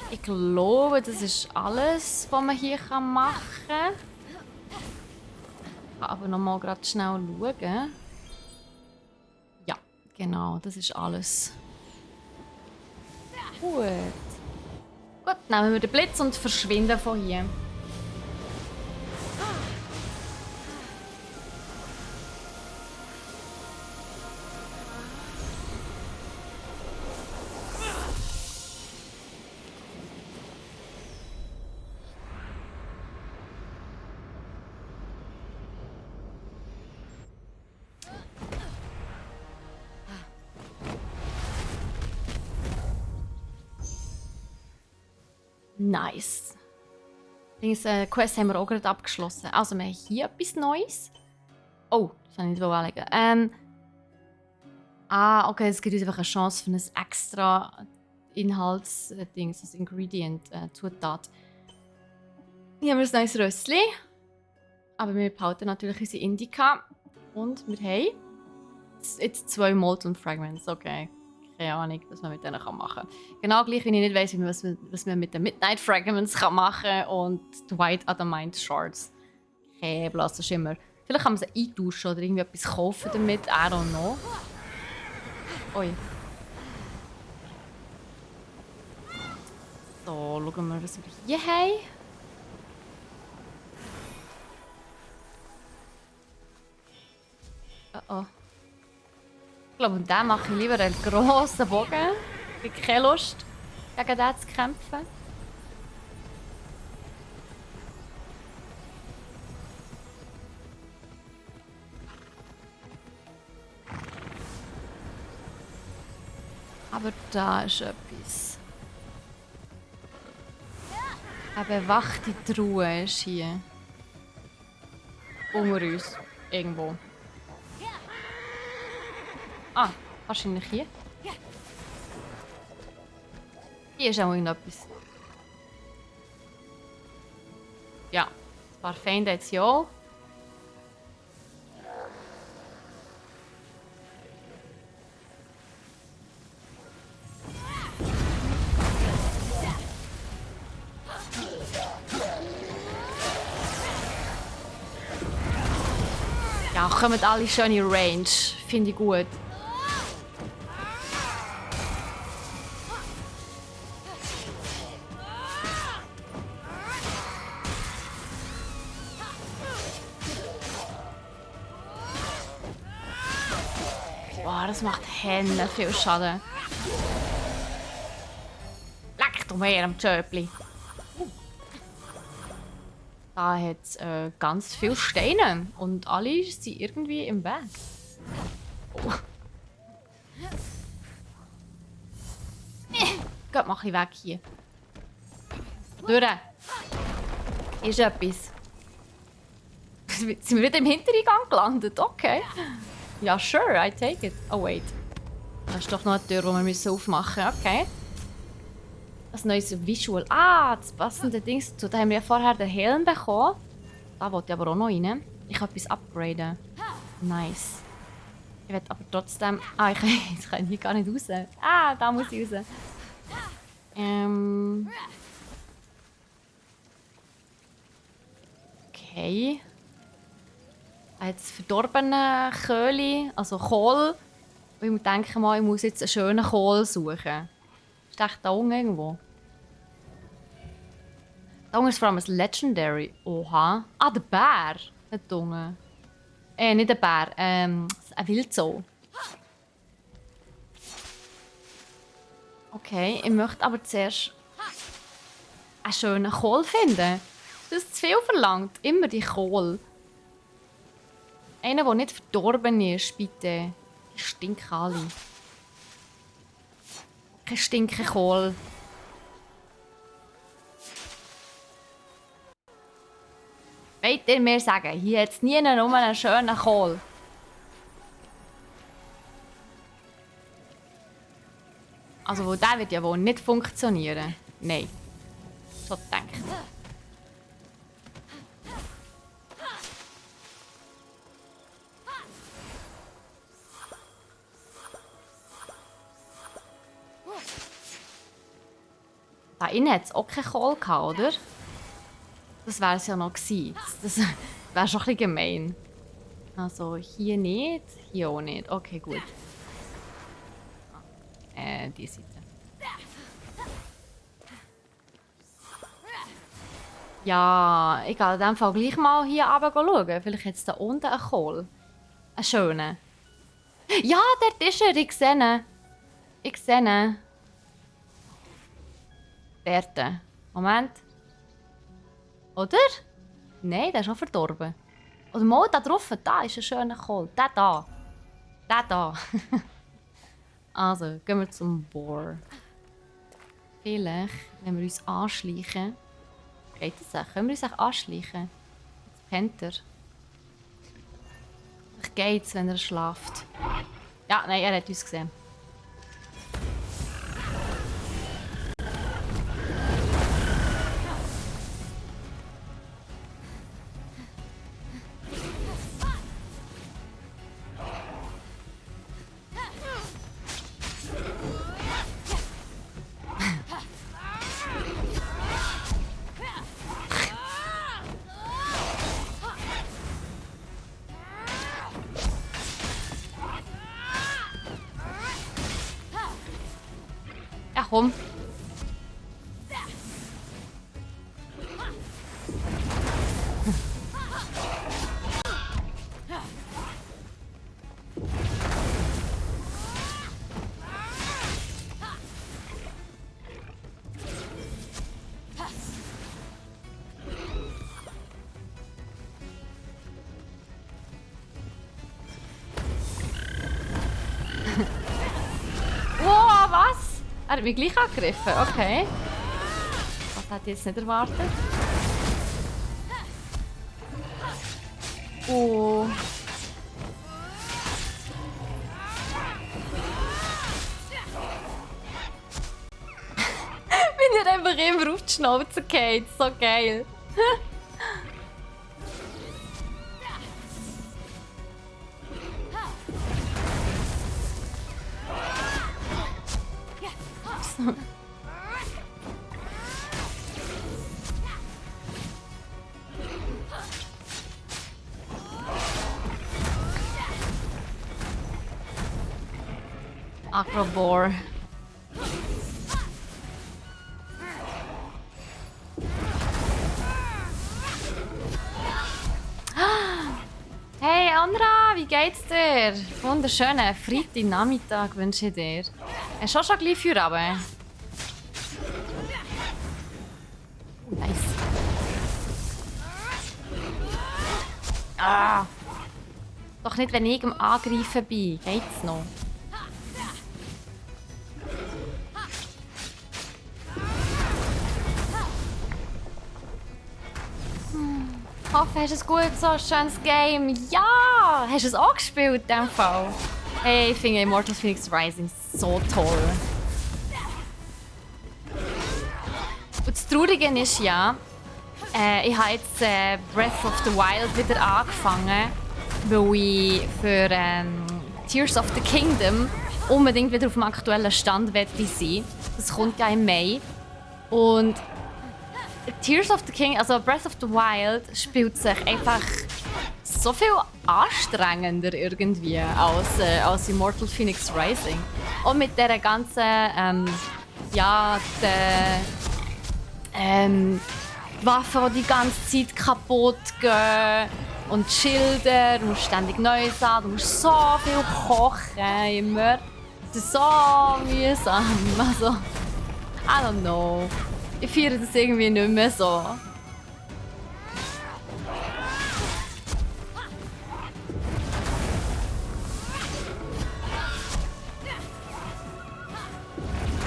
Ich glaube, das ist alles, was man hier machen kann. Ich kann aber noch mal gerade schnell schauen. Ja, genau, das ist alles. Gut. Gut, nehmen wir den Blitz und verschwinden von hier. Nice. Die Quest haben wir auch gerade abgeschlossen. Also, wir haben hier etwas Neues. Oh, das habe ich nicht anlegen. Okay, es gibt uns einfach eine Chance für ein extra Inhaltsding, das Ingredient, Zutat. Hier haben wir ein neues Rössli. Aber wir behalten natürlich unsere Indica. Und wir haben jetzt 2 Molten Fragments, okay. Keine Ahnung, was man mit denen machen kann. Genau gleich, wie ich nicht weiss, was man mit den Midnight Fragments machen kann und die White Adamant Shards. Kein blasser Schimmer. Vielleicht kann man sie eintauschen oder irgendwie etwas kaufen damit. I don't know. Ui. So, schauen wir, was wir hier haben. Oh. Ich glaube, um den mache ich lieber einen grossen Bogen. Ich habe keine Lust, gegen den zu kämpfen. Aber da ist etwas. Eine bewachte Truhe ist hier. Unter uns. Irgendwo. Ah, wahrscheinlich hier. Hier ist auch irgendetwas. Ja, ein paar Feinde jetzt ja auch. Ja, kommen alle schön in Range. Finde ich gut. das macht Hände viel Schaden. Leck doch mehr am Tschöpli. Da hat es ganz viele Steine und alle sind irgendwie im Weg. Oh. Geht mal ein bisschen weg hier. Durch. Ist etwas. Sind wir wieder im Hintereingang gelandet? Okay. Ja, sure, I take it. Oh, wait. Da ist doch noch eine Tür, die wir aufmachen müssen. Okay. Ein neues Visual. Ah, das passende Ding dazu. Da haben wir ja vorher den Helm bekommen. Da wollte ich aber auch noch rein. Ich kann etwas upgraden. Nice. Ich will aber trotzdem... Ah, ich kann hier gar nicht raus. Ah, da muss ich raus. Okay. Jetzt verdorbene Köhle, also Kohl. Und ich denke mal, ich muss jetzt einen schönen Kohl suchen. Ist echt da unten irgendwo? Da unten ist vor allem ein Legendary. Oha. Ah, der Bär. Nicht unten. Nicht der Bär. Ein Wildsau. Okay, ich möchte aber zuerst einen schönen Kohl finden. Das ist zu viel verlangt. Immer die Kohl. Einer, der nicht verdorben ist, bitte. Die stinken alle. Kein stinken Kohl. Wollt ihr mir sagen, hier hat es nie nur einen schönen Kohl? Also, der wird ja wohl nicht funktionieren. Nein. So denkt. Da innen hat es auch keinen Kohl gehabt, oder? Das wäre es ja noch gewesen. Das wäre schon ein bisschen gemein. Also hier nicht, hier auch nicht. Okay, gut. Die Seite. Ja, ich gehe in dem Fall gleich mal hier runter schauen. Vielleicht hat es da unten einen Kohl. Einen schönen. Ja, dort ist er. Ich sehe ihn. Ich sehe ihn. Dort. Moment. Oder? Nein, der ist noch verdorben. Oder mal da drauf, da ist ein schöner Kohl. Der da. Der da. Also, gehen wir zum Bohr. Vielleicht, wenn wir uns anschleichen. Geht das auch? Können wir uns auch anschleichen? Jetzt pennt er. Vielleicht geht's, wenn er schlaft. Ja, nein, er hat uns gesehen. Ja, komm. Wow, was? Er hat mich gleich angegriffen, okay. Das hätte ich jetzt nicht erwartet. Oh. Wenn er einfach immer auf die Schnauze geht, so geil. Acrobore. Hey Andra, wie geht's dir? Wunderschönen Freitagnachmittag wünsche ich dir. Hast du auch schon gleich für aber? Nice. Ah! Doch nicht, wenn ich am Angreifen bin. Geht's noch? Ich hoffe, hast du ein gutes, so ein schönes Game. Ja! Hast du es auch gespielt in diesem Fall? Hey, ich finde Immortal Phoenix Rising so toll. Und das Traurige ist ja, ich habe jetzt Breath of the Wild wieder angefangen, weil ich für Tears of the Kingdom unbedingt wieder auf dem aktuellen Stand sein. Das kommt ja im Mai. Und Tears of the King, also Breath of the Wild, spielt sich einfach so viel anstrengender irgendwie als Immortal Phoenix Rising. Und mit dieser ganzen, Waffen, die ganze Zeit kaputt gehen und Schilder, du musst ständig neu sein, du musst so viel kochen immer. Das ist so mühsam. Also, I don't know. Ich feiere das irgendwie nicht mehr so.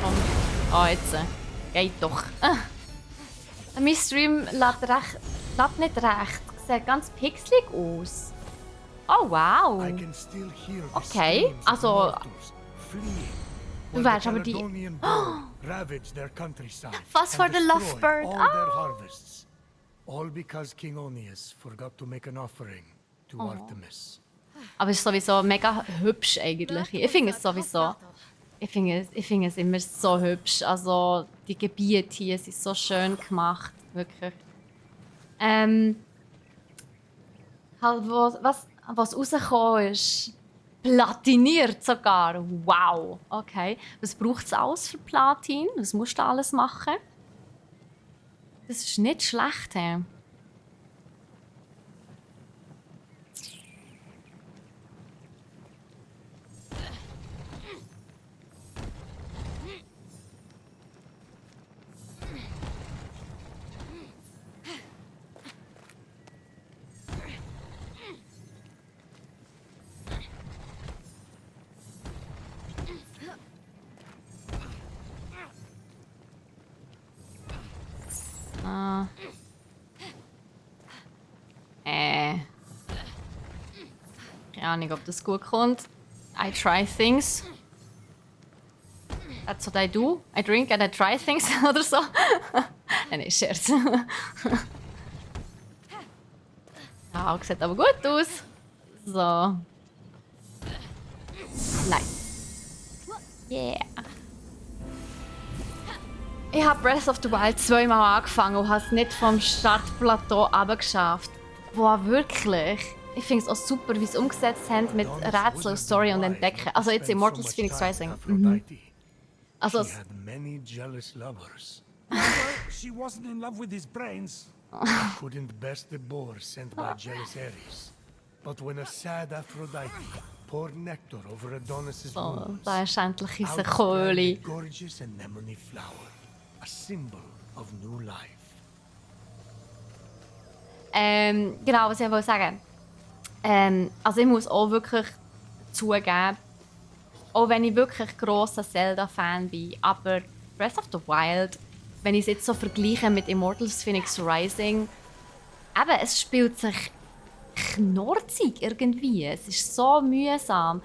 Komm. Oh, jetzt. Geht doch. Mein Stream lädt nicht recht. Sieht ganz pixelig aus. Oh, wow. Okay, also... Du wärst aber die... Was für der Lovebird? Ah! All because King Onius forgot to make an offering to Artemis. Aber es ist sowieso mega hübsch eigentlich. Ich finde es sowieso... Ich finde es immer so hübsch. Also die Gebiete hier sind so schön gemacht. Wirklich. Halt, was rausgekommen ist... Platiniert sogar. Wow. Okay. Was braucht es alles für Platin? Was musst du alles machen? Das ist nicht schlecht. He. Keine Ahnung, ob das gut kommt. I try things. That's what I do. I drink and I try things oder so. Nein, Scherz. Ja, sieht aber gut aus. So. Nice. Yeah. Ich habe Breath of the Wild 2-mal angefangen und habe es nicht vom Startplateau runtergeschafft. Boah, wirklich. Ich finde es auch super, wie sie es umgesetzt haben mit Rätsel, Story und Entdecken. Also jetzt Immortal Phoenix Rising. Also She had many jealous lovers. She wasn't in love with his brains. Couldn't best the boar sent by jealous Ares. But when a sad Aphrodite poured nectar over Adonis's wounds, da ist endlich out unsere sprang Kohle. the gorgeous anemone flower, a symbol of new life. Genau, was ich wollte sagen. Also ich muss auch wirklich zugeben, auch wenn ich wirklich grosser Zelda-Fan bin, aber Breath of the Wild, wenn ich es jetzt so vergleiche mit Immortals Phoenix Rising, eben, es spielt sich knorzig irgendwie. Es ist so mühsam.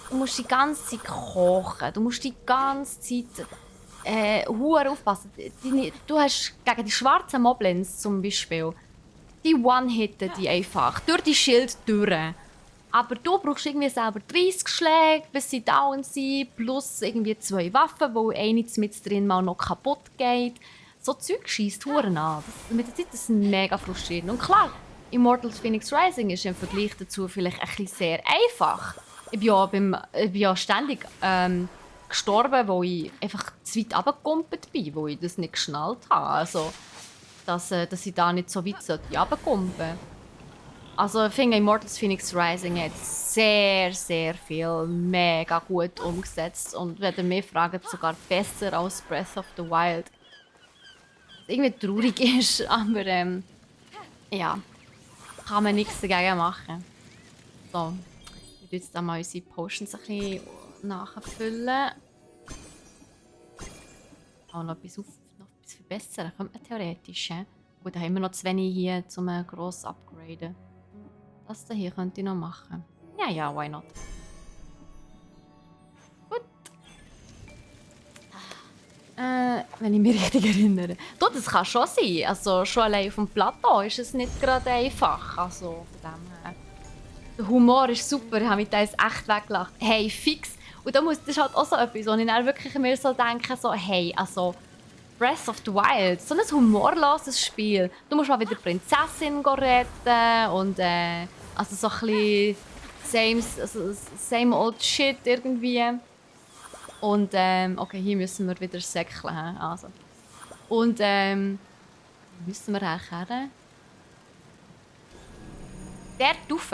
Du musst die ganze Zeit kochen, du musst die ganze Zeit hure aufpassen. Du hast gegen die schwarzen Moblins zum Beispiel, die one-hitten die einfach durch die Schild durch. Aber du brauchst irgendwie selber 30 Schläge, bis sie down sind, plus irgendwie 2 Waffen, wo eine mit drin mal noch kaputt geht. So Zeug scheisst Huren an. Mit der Zeit ist es mega frustrierend. Und klar, Immortal Phoenix Rising ist im Vergleich dazu vielleicht ein bisschen sehr einfach. Ich bin ja ständig gestorben, wo ich einfach zu weit runtergekumpelt bin, wo ich das nicht geschnallt habe. Also, dass ich da nicht so weit runterkumpen sollte. Also ich finde, Immortals Phoenix Rising hat sehr, sehr viel mega gut umgesetzt. Und wenn ihr mich fragt, sogar besser als Breath of the Wild. Was irgendwie traurig ist, aber ja, kann man nichts dagegen machen. So, wir tun jetzt dann mal unsere Potions ein bisschen nachfüllen. Auch noch etwas verbessern könnte man theoretisch. Gut, dann haben wir noch zu wenig hier, um gross upgraden. Das hier könnte ich noch machen. Ja, ja, why not? Gut. Wenn ich mich richtig erinnere. Du, das kann schon sein. Also schon allein auf dem Plateau ist es nicht gerade einfach. Also von dem her. Der Humor ist super. Ich habe mich da echt weggelacht. Hey, fix. Und das ist halt auch so etwas, wo ich dann wirklich mir so denke, so, hey, also Breath of the Wild, so ein humorloses Spiel. Du musst mal wieder die Prinzessin retten und also so ein bisschen same old shit irgendwie. Und okay, hier müssen wir wieder säckeln. Also. Und müssen wir eigentlich her? Der rauf.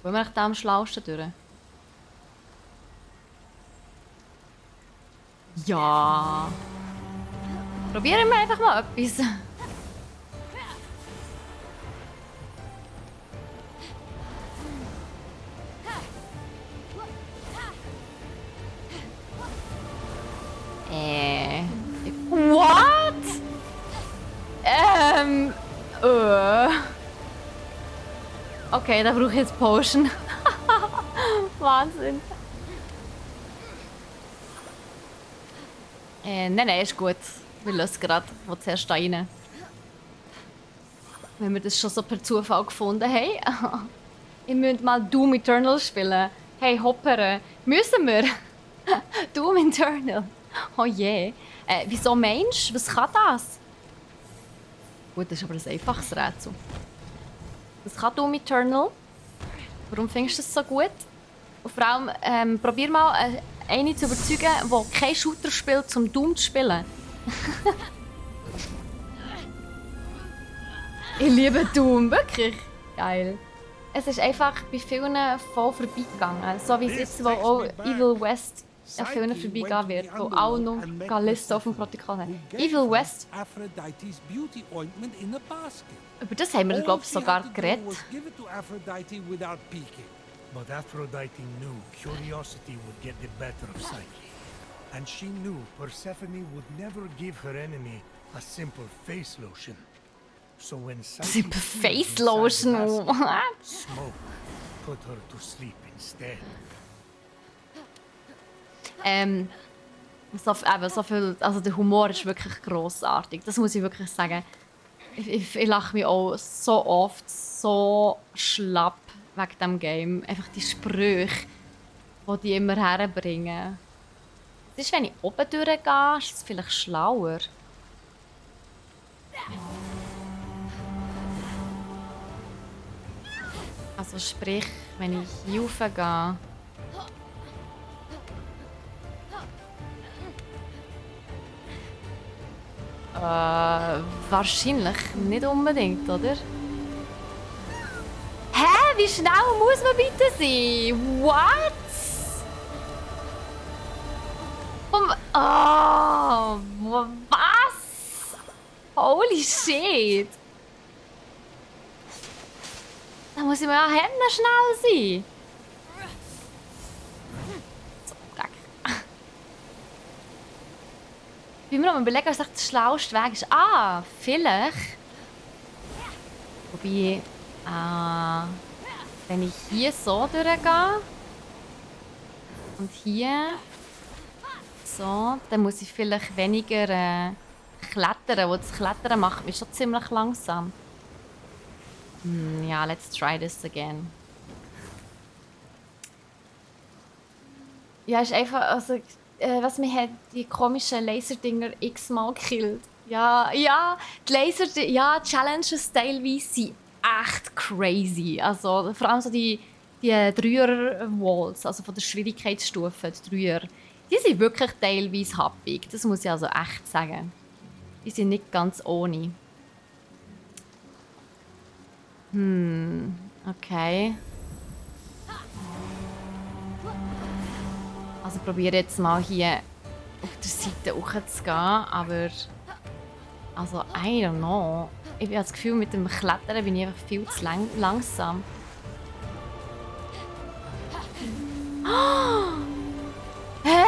Wollen wir da am schlausten durch? Ja. Probieren wir einfach mal etwas. What? Okay, da brauche ich jetzt Potion. Wahnsinn. Nein, ist gut. Wir lösen gerade. Wo zuerst da rein. Wenn wir das schon so per Zufall gefunden haben. Ich müsst mal Doom Eternal spielen. Hey, Hopper. Müssen wir? Doom Eternal. Oh je. Wieso meinst du? Was kann das? Gut, das ist aber ein einfaches Rätsel. Was kann Doom Eternal? Warum findest du das so gut? Und vor allem, probier mal eine zu überzeugen, die keinen Shooter spielt, um Doom zu spielen. Ich liebe Doom, wirklich. Geil. Es ist einfach bei vielen voll vorbeigegangen. So wie es jetzt, wo auch Evil West an vielen vorbeigehen wird, wo auch noch Callisto auf dem Protokoll hat. Evil West. Über das haben wir, glaube ich, sogar geredet. But Aphrodite knew curiosity would get the better of Psyche. And she knew Persephone would never give her enemy a simple face lotion. So when Psyche Simple face lotion? Smoke put her to sleep instead. So viel, also der Humor ist wirklich grossartig. Das muss ich wirklich sagen. Ich lache mich auch so oft so schlapp wegen diesem Game. Einfach die Sprüche, die immer herbringen. Es ist, wenn ich oben durchgehe, ist es vielleicht schlauer. Also sprich, wenn ich hier raufgehe. Wahrscheinlich nicht unbedingt, oder? Hä? Wie schnell muss man bitte sein? What? Was? Holy shit! Da muss ich mir ja Hände schnell sein. So, Dreck. Ich bin mir noch überlegen, was der schlauste Weg ist. Vielleicht. Wobei, wenn ich hier so durchgehe und hier so, dann muss ich vielleicht weniger klettern. Das Klettern macht mich schon ziemlich langsam. Ja, let's try this again. Ja, ist einfach, also, was mich hat die komischen Laserdinger x-mal gekillt. Ja, die Challenges teilweise sind echt crazy. Also, vor allem so die Dreier-Walls, also von der Schwierigkeitsstufe, die Dreier, die sind wirklich teilweise happig. Das muss ich also echt sagen. Die Die sind nicht ganz ohne. Okay. Also probiere jetzt mal hier auf der Seite hochzugehen, aber... Also, I don't know. Ich habe das Gefühl, mit dem Klettern bin ich einfach viel zu langsam. Oh! Hä?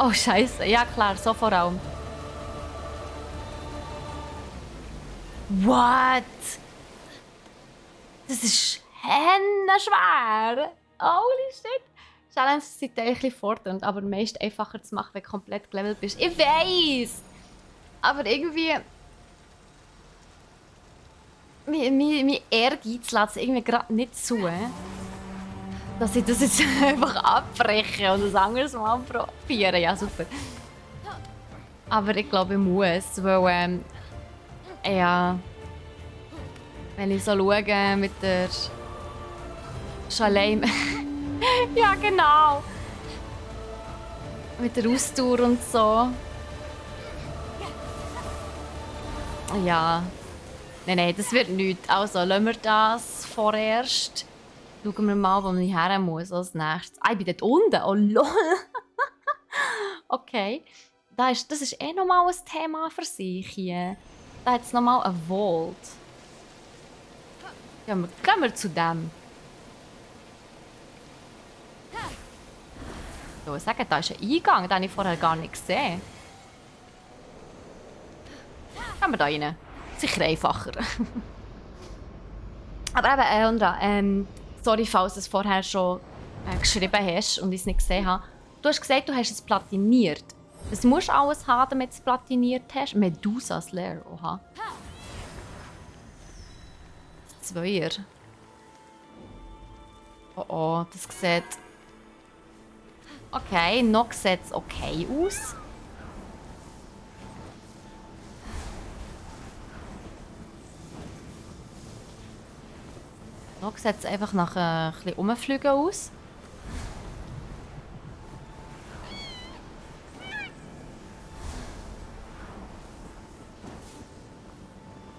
Oh, Scheiße. Ja, klar, so vor allem. What? Das ist schwer. Holy shit. Challenges sind ein bisschen fordernd, aber meist einfacher zu machen, wenn du komplett gelevelt bist. Ich weiss! Aber irgendwie... Mein Ehrgeiz lässt es irgendwie gerade nicht zu, dass ich das jetzt einfach abbreche und ein anderes Mal probiere. Ja, super. Aber ich glaube, ich muss, weil... ja... Wenn ich so schaue mit der... Schon allein... ja, genau. Mit der Ausdauer und so. Ja. Nein, das wird nichts. Also, lassen wir das vorerst. Schauen wir mal, wo ich her muss als nächstes. Ah, ich bin dort unten. Oh, lol. Okay. Das ist eh nochmal ein Thema für sich hier. Da hat es nochmal ein Vault. Gehen wir zu dem. Ich würde sagen, da ist ein Eingang, den habe ich vorher gar nicht gesehen. Gehen wir da rein. Sicher einfacher. Aber eben, Alondra, sorry, falls du es vorher schon geschrieben hast und ich es nicht gesehen habe. Du hast gesagt, du hast es platiniert. Was musst du alles haben, damit du es platiniert hast? Medusa's Lair, oha. Zweier. Oh oh, das sieht... Okay, noch sieht es okay aus. Noch sieht es einfach nach ein bisschen Umfliegen aus.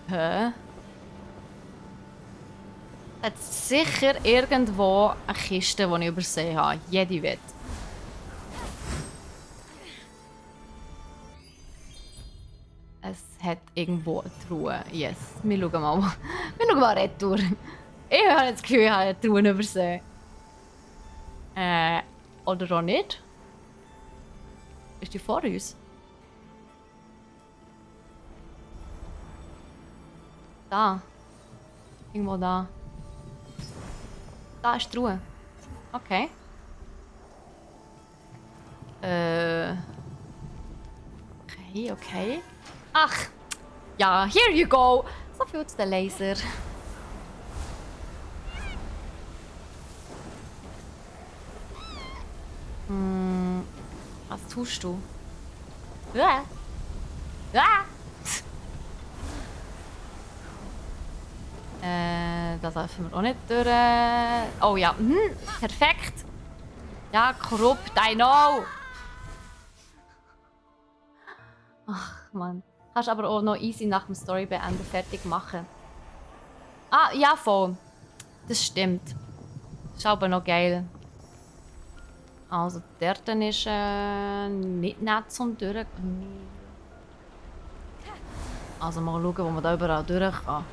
Hä? Es hat sicher irgendwo eine Kiste, die ich übersehen habe. Jede Wette. Es hat irgendwo eine Truhe. Yes. Wir schauen mal. Wir schauen mal retour. Ich habe das Gefühl, ich habe eine Truhe übersehen. Oder auch nicht? Ist die vor uns? Da. Irgendwo da. Da ist die Truhe. Okay. Okay, okay. Ach! Ja, here you go! So viel zu den Laser. Was tust du? Ah! Da dürfen wir auch nicht durch. Oh ja, perfekt. Ja, korrupt, I know. Ach, Mann. Kannst aber auch noch easy nach dem Story beenden fertig machen. Ah, ja, voll. Das stimmt. Ist aber noch geil. Also, dort ist nicht nett zum Durchgehen. Also, mal schauen, wo man da überall durch kann.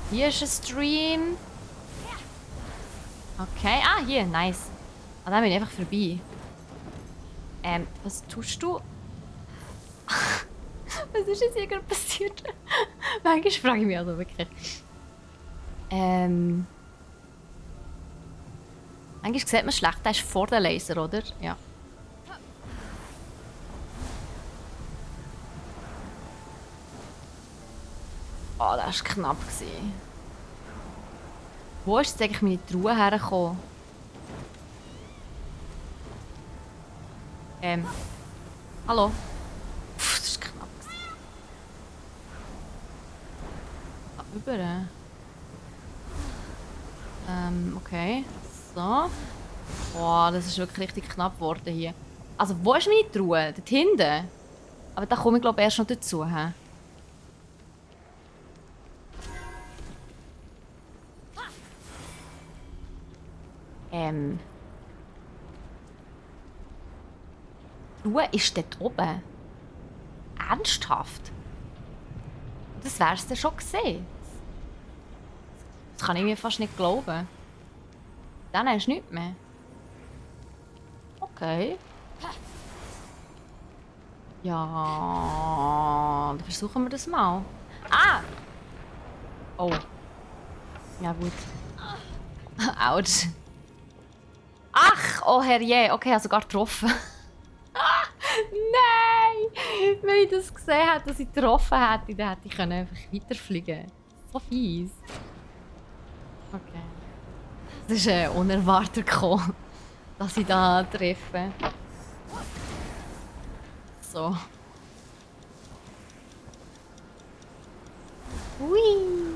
Hier ist ein Stream. Okay, ah, hier, nice. Ah, da bin ich einfach vorbei. Was tust du? Was ist jetzt hier gerade passiert? Manchmal frage ich mich also wirklich. Manchmal sieht man schlecht, der ist vor dem Laser, oder? Ja. Oh, das war knapp. Wo ist jetzt eigentlich meine Truhe hergekommen? Hallo? Puh, das war knapp. Über. Okay. So. Boah, das ist wirklich richtig knapp geworden hier. Also, wo ist meine Truhe? Dort hinten? Aber da komme ich glaube erst noch dazu. He? Truhe ist dort oben. Ernsthaft? Das wär's dann schon gesehen. Das kann ich mir fast nicht glauben. Dann hast du nichts mehr. Okay. Ja, dann versuchen wir das mal. Ah! Oh. Ja gut. Autsch. Ach, oh herrje. Okay, ich habe sogar getroffen. Nein! Wenn ich das gesehen hätte, dass ich getroffen hätte, dann hätte ich einfach weiterfliegen. So fies. Okay. Das ist unerwartet gekommen, dass ich da treffe. So. Hui.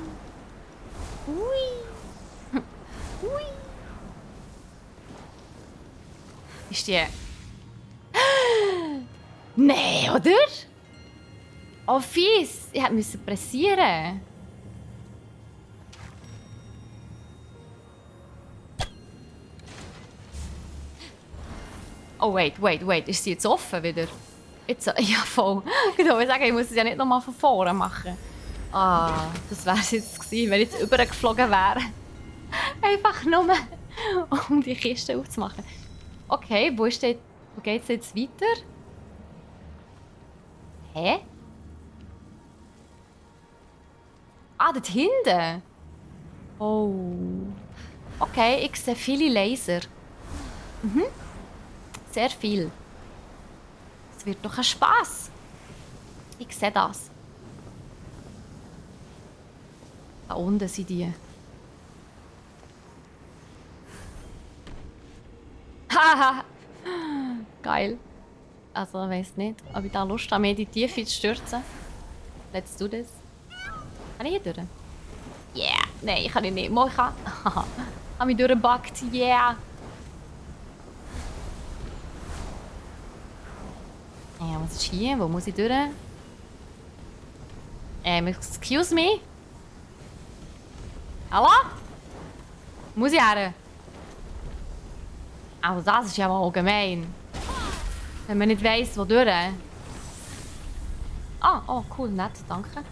Hui. Hui. Ist die... Nee, oder? Oh, fies. Ich musste pressieren. Oh, wait. Ist sie jetzt offen wieder? Jetzt, ja, voll. Ich wollte sagen, ich muss es ja nicht nochmal von vorne machen. Ah, das wäre es jetzt gewesen, wenn ich jetzt übergeflogen wäre. Einfach nur, um die Kiste aufzumachen. Okay, wo geht es jetzt weiter? Hä? Ah, dort hinten. Oh. Okay, ich sehe viele Laser. Mhm. Sehr viel. Es wird doch ein Spaß. Ich sehe das. Da unten sind die. Haha. Geil. Also, ich weiss nicht, ob ich da Lust habe, mehr in die Tiefe zu stürzen. Let's do this. Kann ich hier durch? Yeah. Nein, kann ich nicht. Mal, ich kann. Habe mich durchgebackt. Yeah. Ja, was ist hier? Wo muss ich durch? Excuse me? Hallo? Muss ich her? Also das ist ja mal gemein. Wenn man nicht weiss, wo durch. Ah, oh cool, nett, danke.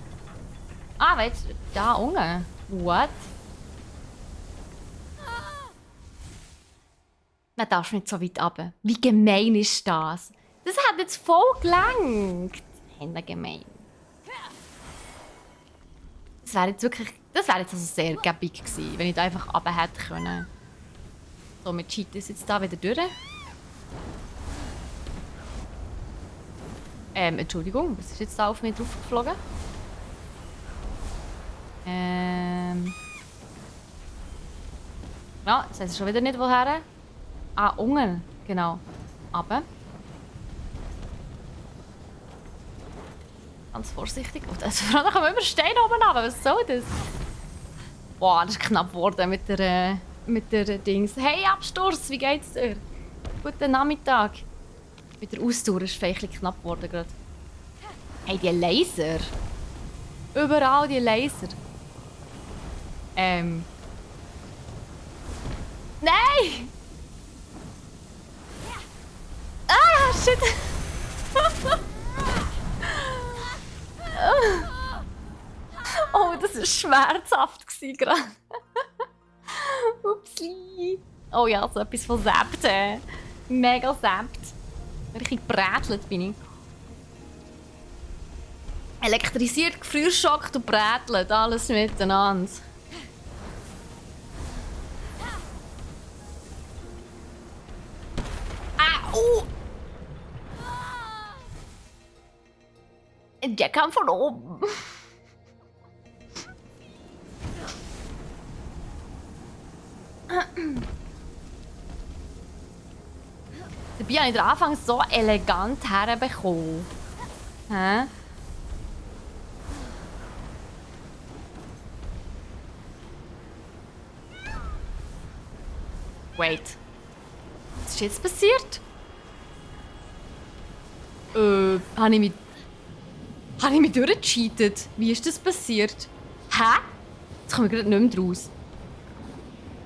Ah, weißt du, da unten. What? Man darf nicht so weit runter. Wie gemein ist das? Das hat jetzt voll gelangt. Hände gemein. Das wäre jetzt wirklich... Das wäre jetzt also sehr gäbig gewesen, wenn ich da einfach runter hätte können. So, mit Cheat ist jetzt da wieder durch. Entschuldigung, was ist jetzt da auf mich drauf geflogen? Ja, jetzt weiß ich schon wieder nicht, woher. Ah, unten, genau. Aber. Ganz vorsichtig. Oh, da kommen immer Steine oben runter. Was soll das? Boah, das ist knapp geworden mit der Dings. Hey, Absturz, wie geht's dir? Guten Nachmittag. Mit der Ausdauer ist es ein bisschen knapp geworden gerade. Hey, die Laser. Überall die Laser. Nein! Ah, shit! Oh, das war schmerzhaft gerade. Upsi. Oh ja, so etwas von Sept. Mega Sept. Richtig gebrätelt bin ich. Elektrisiert, gefrierschockt und brätelt. Alles miteinander. Au! Der kam von oben. Dabei habe ich den Anfang so elegant herbekommen. Hä? Wait. Was ist jetzt passiert? Habe ich mich durchgecheatet? Wie ist das passiert? Hä? Jetzt komme ich gerade nicht mehr raus.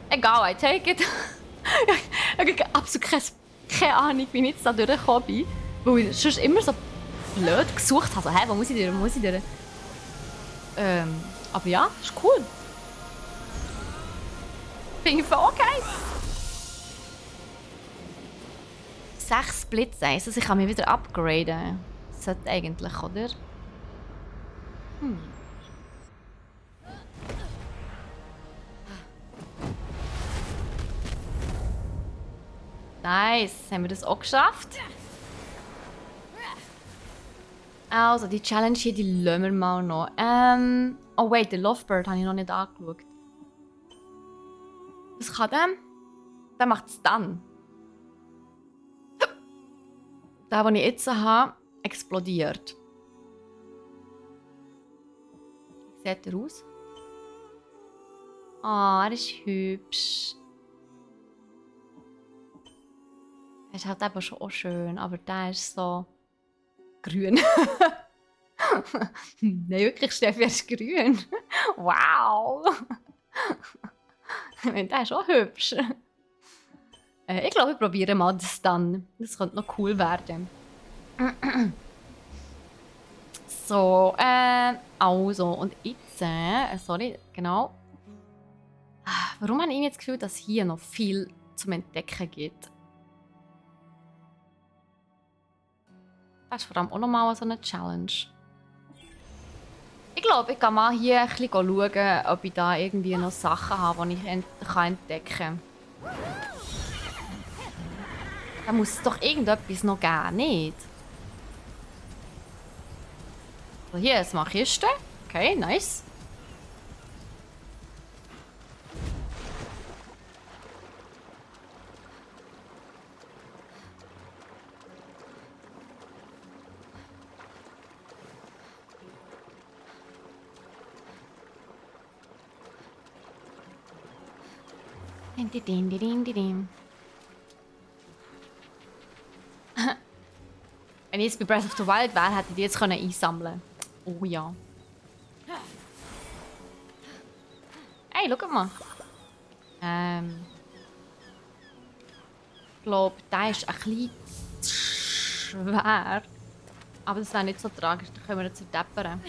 Egal, I take it. Ich habe absolut keine Ahnung, wie ich jetzt da durchgekommen bin. Weil ich sonst immer so blöd gesucht habe. Also, hä, wo muss ich durch? Aber ja, ist cool. Finde ich voll geil. 6 Blitze, also ich kann mich wieder upgraden. Das sollte eigentlich, oder? Nice, haben wir das auch geschafft? Also, die Challenge hier, die lassen wir mal noch. Oh wait, den Lovebird habe ich noch nicht angeschaut. Was kann der? Der macht es dann. Der, den ich jetzt habe, explodiert. Wie sieht er aus? Ah, er ist hübsch. Er ist halt eben schon auch schön, aber der ist so grün. Nein, wirklich, Steffi, er ist grün. Wow! Der ist auch hübsch. Ich glaube, ich probiere mal das dann. Das könnte noch cool werden. So, also, und jetzt, sorry, genau. Warum habe ich jetzt das Gefühl, dass hier noch viel zum Entdecken gibt? Das ist vor allem auch nochmal so eine Challenge. Ich glaube, ich kann mal hier ein bisschen schauen, ob ich da irgendwie noch Sachen habe, die ich entdecken kann. Da muss es doch irgendetwas noch geben, nicht? So, hier ist eine Kiste. Okay, nice. Wenn ich jetzt bei Breath of the Wild wäre, hätte ich die jetzt einsammeln können. Oh ja. Hey, schau mal. Ich glaube, der ist ein bisschen schwer. Aber das wäre nicht so tragisch, da können wir jetzt verdeppern.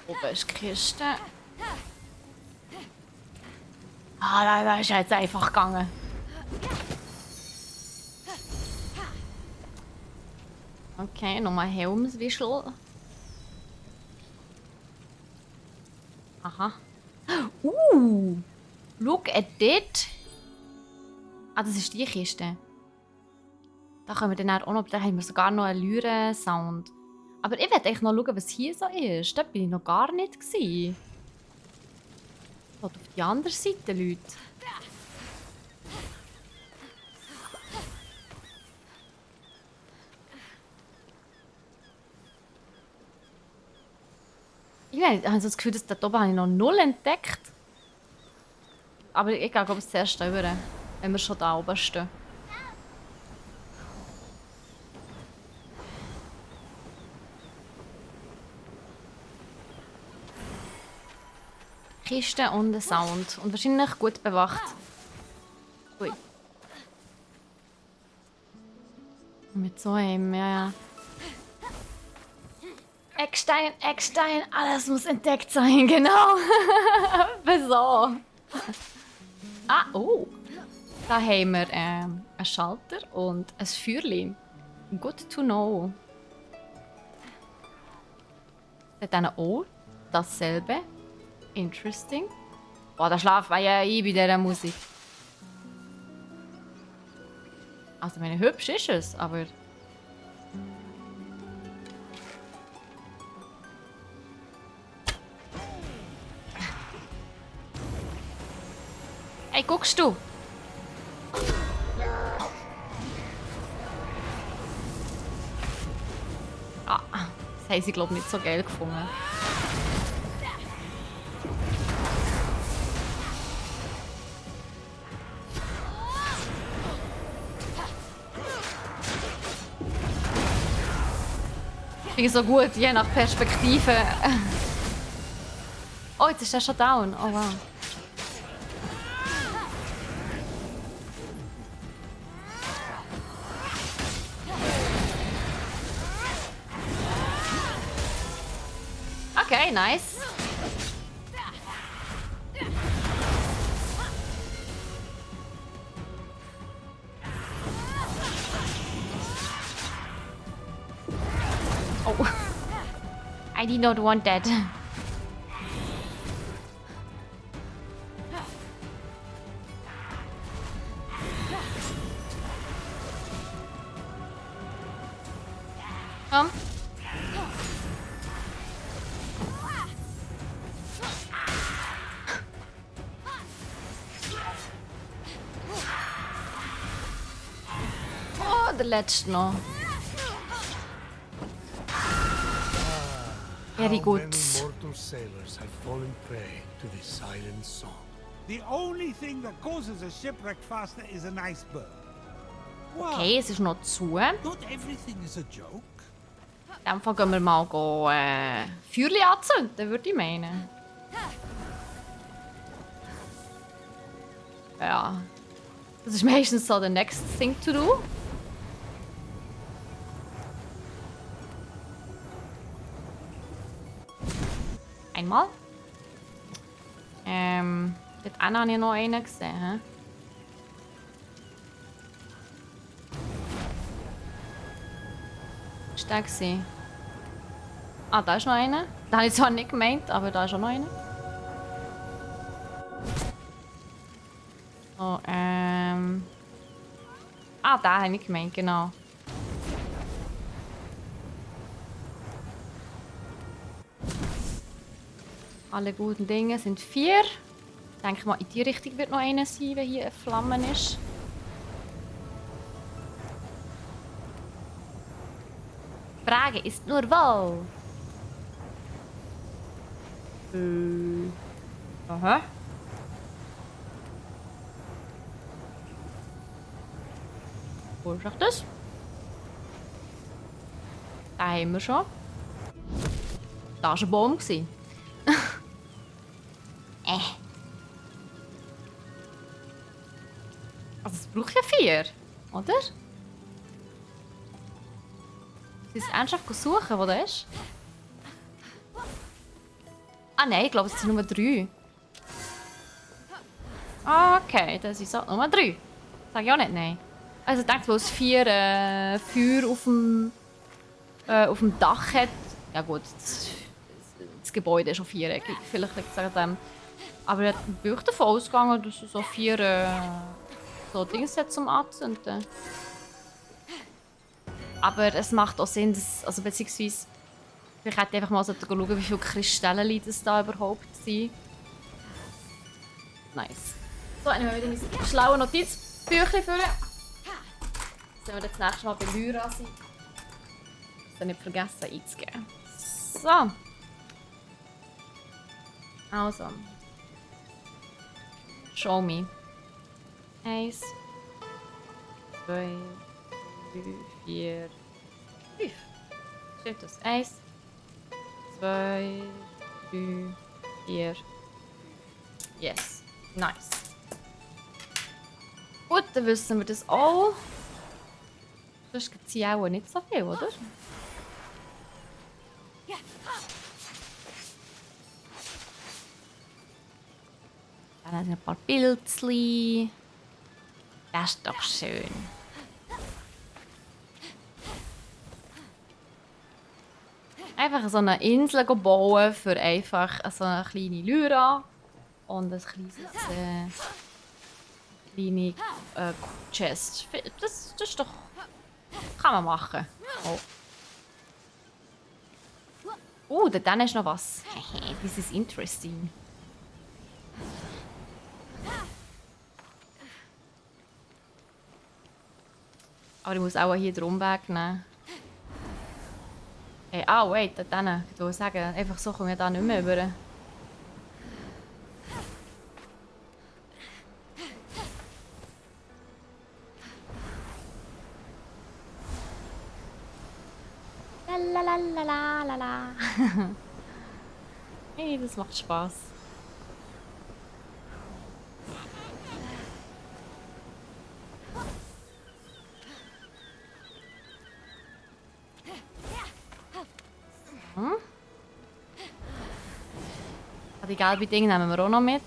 Oben ist die Kiste. Ah, das ist jetzt einfach gegangen. Okay, nochmal Helmswischel. Aha. Look at that. Ah, das ist die Kiste. Da können wir dann auch noch, da haben wir sogar noch einen Lyre-Sound. Aber ich werde echt noch schauen, was hier so ist. Da bin ich noch gar nicht gewesen. Auf die andere Seite, Leute. Ich habe so das Gefühl, dass da oben habe ich noch null entdeckt. Aber ich gehe, glaube ich, zuerst rüber, wenn wir schon da oben stehen. Kiste und ein Sound. Und wahrscheinlich gut bewacht. Ui. Mit so einem, ja. Eckstein, alles muss entdeckt sein, genau. Wieso? Ah, oh. Da haben wir einen Schalter und ein Feuerchen. Good to know. Dann auch dasselbe. Interesting. Boah, da schlafen wir ja ein bei dieser Musik. Also, meine hübsch ist es, aber... Hey, guckst du? Ah, Das haben sie, glaube ich, nicht so geil gefunden. Finde ich so gut, je nach Perspektive. Oh, jetzt ist er schon down. Oh wow. Okay, nice. Oh. I did not want that. Komm. Oh, der letzte noch. Very How good. many mortal sailors have fallen prey to this silent song? The only thing that causes a shipwreck faster is an iceberg. Wow. Okay, es ist noch zu. In Not everything is a joke. dem Fall gehen wir mal Feuerchen anzünden, würde ich meinen. Ja. Das ist meistens so the next thing to do. Einmal. Dort habe ich noch einen gesehen. He? Was war der? Ah, da ist noch einer. Da habe ich zwar nicht gemeint, aber da ist auch noch einer. So, Ah, da habe ich gemeint, genau. Alle guten Dinge sind 4. Ich denke mal, in die Richtung wird noch einer sein, wenn hier eine Flamme ist. Frage ist nur wo. Aha. Wo ist auch das? Da haben wir schon. Da war ein Baum. Also es braucht ja 4, oder? Sie ist ernsthaft suchen, wo der ist? Ah nein, ich glaube es sind nur 3. Okay, das ist auch nur 3. Sag ich auch nicht nein. Also ich denke, weil es 4 Feuer auf dem Dach hat. Ja gut, das Gebäude ist schon viereckig. Vielleicht liegt es an dem. Aber ich bin davon ausgegangen, dass es so 4 so Dinge hat zum Anzünden. Aber es macht auch Sinn, dass, also beziehungsweise vielleicht hätte ich einfach mal schauen, wie viele Kristalle das da überhaupt sind. Nice. So, ich nehme wieder mein schlaues Notizbüchlein vor. Jetzt wir das nächste Mal bei Lyra sein. Dann nicht vergessen einzugeben. So. Also. Show me. 1, 2, 3, 4, 5. Stimmt das? 1, 2, 3, 4. Yes. Nice. Gut, dann wissen wir das auch. Sonst gibt es hier auch nicht so viel, oder? Dann haben wir ein paar Pilzchen. Das ist doch schön. Einfach so eine Insel bauen für einfach so eine kleine Lyra und ein kleines kleine Chest. Das ist doch... Kann man machen. Oh, dann ist noch was. This is interesting. Aber ich muss auch hier den Umweg nehmen. Hey, wait, dann. Ich würde sagen, einfach so komme ich da nicht mehr rüber. Lalalala. Hey, das macht Spaß. Die gelbe Dinge nehmen wir auch noch mit.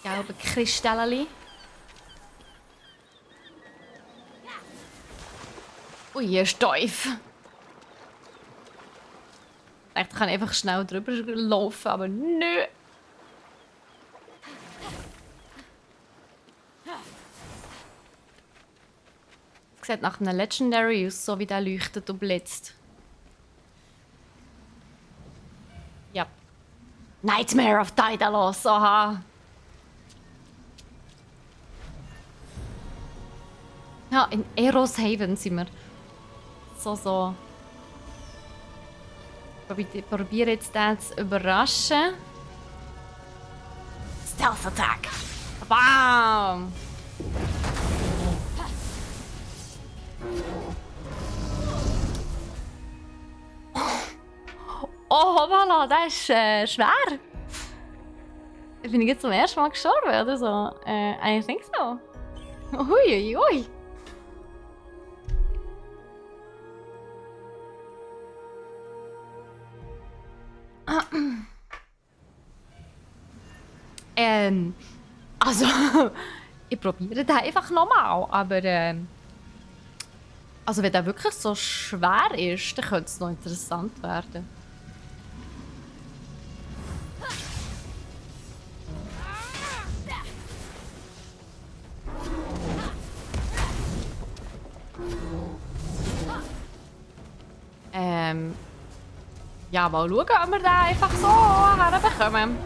Gelbe Kristalle. Ui, hier ist tief. Ich dachte, ich kann einfach schnell drüber laufen, aber nö. Es sieht nach einem Legendary aus, so wie der leuchtet und blitzt. Ja. Nightmare of Daedalus, aha. Ja, in Eros Haven sind wir. So. Ich probiere jetzt den zu überraschen. Stealth Attack. Bam! Oh, hoppala, das ist schwer. Bin ich jetzt zum ersten Mal gestorben oder so? I think so. Ui. Also, ich probiere den einfach nochmal, aber also wenn der wirklich so schwer ist, dann könnte es noch interessant werden. Ja, mal schauen, ob wir den einfach so herbekommen.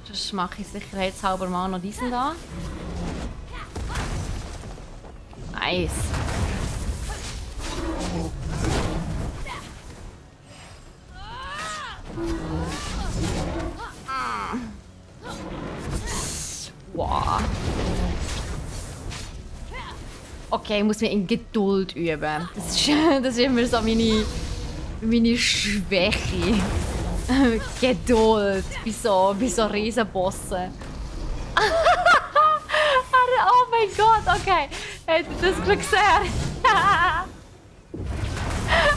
Sonst mache ich sicherheitshalber mal noch diesen da. Nice. Wow. Okay, ich muss mich in Geduld üben. Das ist immer so meine Schwäche. Geduld bei so Riesenbossen. Oh mein Gott, okay. Habt ihr das gesehen?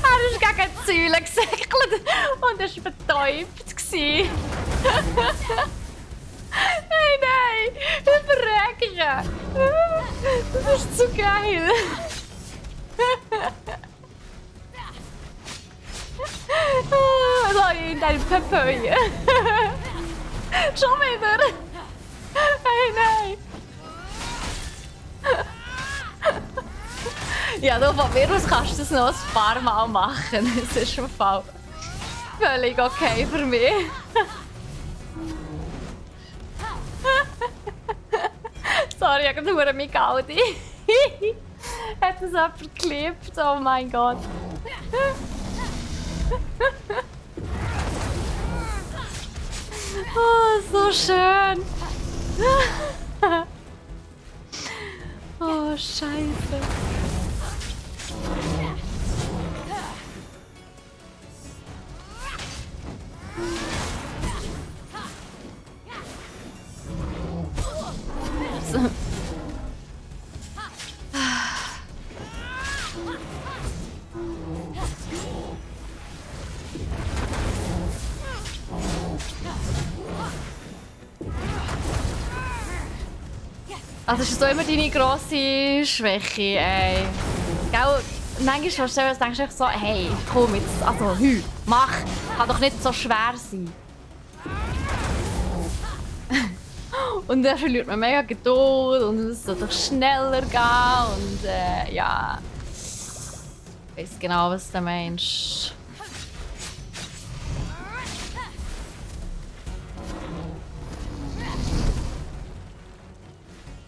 Er ist gegen die Säule gesäckelt und er war betäubt. Nein! Verbrechen! Das ist zu geil! So in deinem Papaya. Schon wieder! Nein! Ja, du, von mir aus kannst du das noch ein paar Mal machen. Das ist im Fall völlig okay für mich. Sorry, ich habe nur mich Gaudi. Hat das jemand geliebt? Oh mein Gott. Oh, so schön. Oh, Scheiße. So. Also ist das immer deine grosse Schwäche, ey. Gell? Manchmal denkst du so, hey, komm jetzt, also mach, kann doch nicht so schwer sein. Und dann verliert man mega Geduld und es soll doch schneller gehen und ja. Ich weiß genau, was du meinst.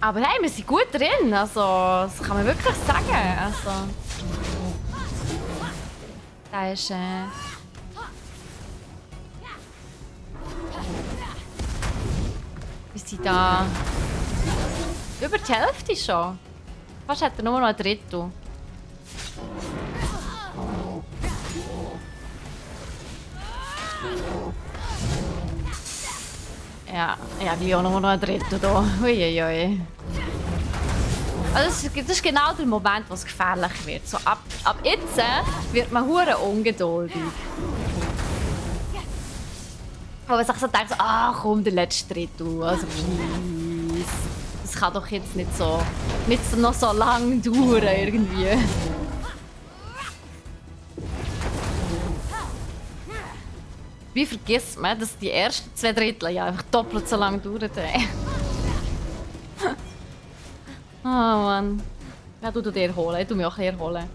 Aber hey, wir sind gut drin, also das kann man wirklich sagen. Also, da ist wir sind da über die Hälfte schon. Fast hat er nur noch ein Drittel. Ja, gleich auch nur noch ein Drittel hier. Uiuiui. Also das ist genau der Moment, wo es gefährlich wird. So, ab jetzt wird man hure ungeduldig. Aber wenn ich so denke, ah komm, der letzte Drittel, also please. Das kann doch jetzt nicht noch so lang dauern irgendwie. Wie vergisst man, dass die ersten 2 Drittel ja einfach doppelt so lang dauern? Oh Mann. Ja, du dir erholen. Ich tu mich auch ein bisschen erholen.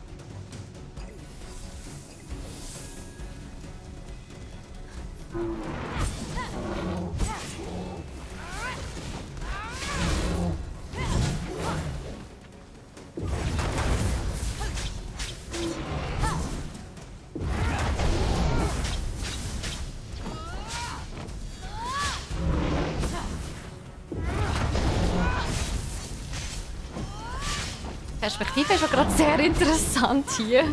Die Perspektive ist auch gerade sehr interessant hier.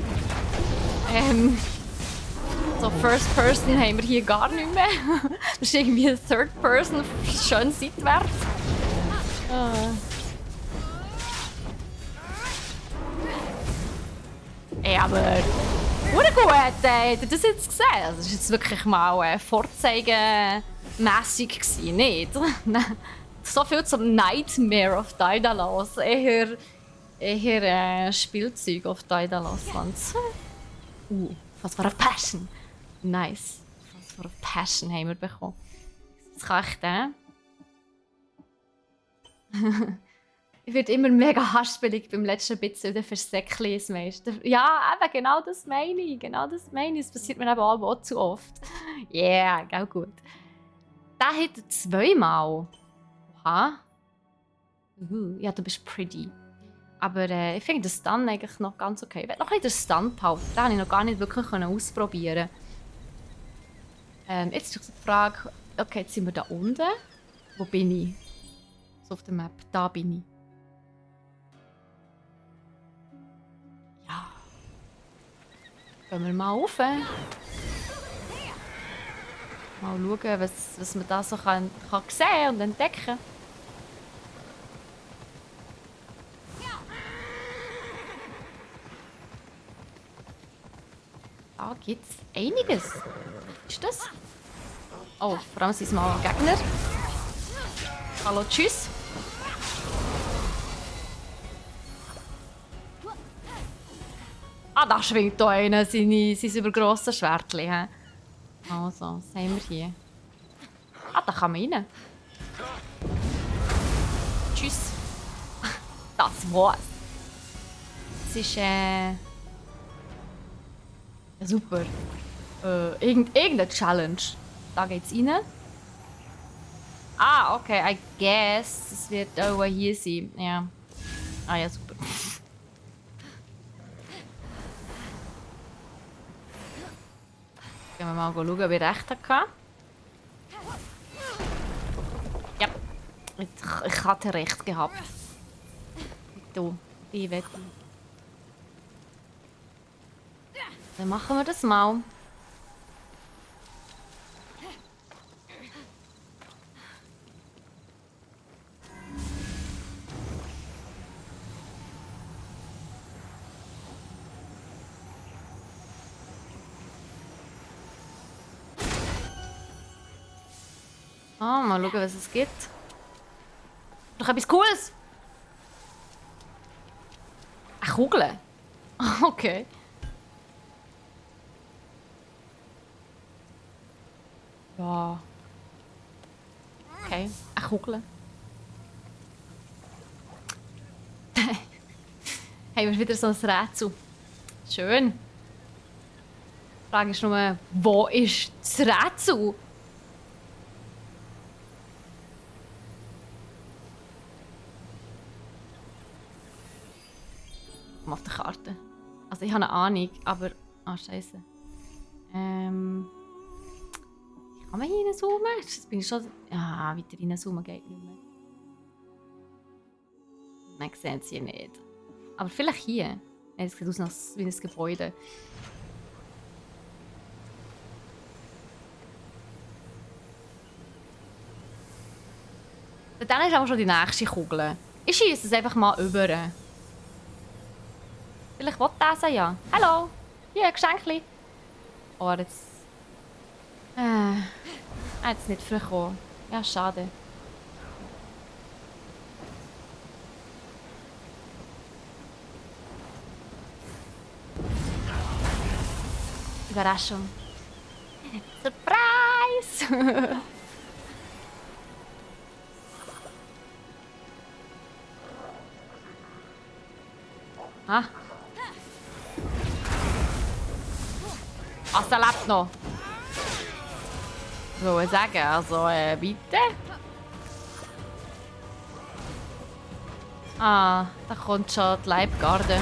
So First Person haben wir hier gar nicht mehr. Das ist irgendwie Third Person, schön seitwärts. Ey, aber gut, habt ihr das jetzt gesehen? Also, das war jetzt wirklich mal vorzeigemässig gewesen, nicht? So viel zum Nightmare of Daedalus. Eher Spielzeug auf Daedalus-Lands. Was für eine Passion. Nice. Was für eine Passion haben wir bekommen. Das kann ich Ich werde immer mega haspelig beim letzten bisschen, dann versäckle ich es meist. Ja, eben, genau das meine ich. Genau das meine ich. Das passiert mir eben auch zu oft. Yeah, genau gut. Der hat 2-mal. Oha. Ja, du bist pretty. Aber ich finde den Stun eigentlich noch ganz okay. Ich will noch ein bisschen den Stun behalten. Den konnte ich noch gar nicht wirklich ausprobieren. Jetzt ist die Frage, okay, jetzt sind wir da unten. Wo bin ich? So auf der Map. Da bin ich. Ja. Gehen wir mal rauf. Mal schauen, was man da so kann sehen und entdecken. Da gibt es einiges. Was ist das? Oh, vor allem sind es mal Gegner. Hallo, tschüss. Ah, da schwingt da einer sein übergrosses Schwertchen. He? Also, was haben wir hier? Ah, da kann man rein. Tschüss. Das war's. Es ist ja, super. Irgendeine Challenge. Da geht's rein. Ah, okay, I guess. Es wird auch hier sein. Ja. Ah ja, super. Gehen wir mal schauen, ob ich recht hatte. Ja. Ich hatte recht gehabt. Du, die Wette. Dann machen wir das mal. Ah, mal schauen, was es gibt. Doch etwas Cooles! Eine Kugel? Okay. Ja. Okay, eine Kugel. Haben wir wieder so ein Rätsel. Schön. Die Frage ist nur, wo ist das Rätsel? Auf der Karte. Also ich habe eine Ahnung, aber... Ah, scheiße. Kann man hier reinzoomen? Jetzt bin ich schon... Ja, weiter reinzoomen geht nicht mehr. Man sieht es hier nicht. Aber vielleicht hier. Es sieht aus wie ein Gebäude. Dann ist aber schon die nächste Kugel. Ich schieße es einfach mal über. Vielleicht will das ja. Hallo! Hier, ein Geschenkli. Oh, jetzt... jetzt nicht früh gekommen. Ja, schade. Überraschung. Surprise! Ah. Also, er lebt noch. Ich wollte sagen, also, bitte? Ah, da kommt schon die Leibgarde.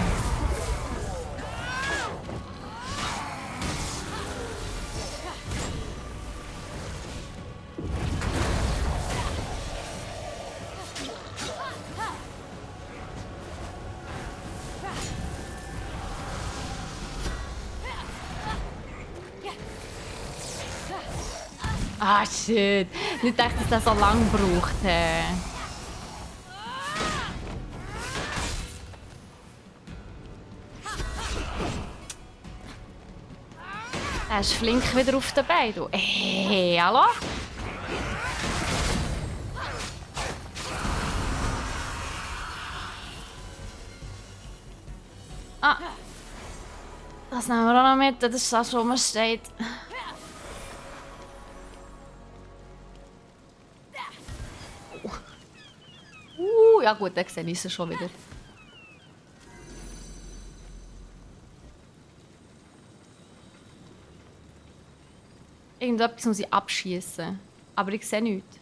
Ah, shit. Nicht gedacht, dass das so lange braucht. Er ist flink wieder auf den Beinen. Du. Hey, hallo? Ah. Das nehmen wir auch noch mit. Das ist das, wo man steht. Ja gut, dann sehe ich es schon wieder. Irgendetwas muss ich abschießen. Aber ich sehe nichts.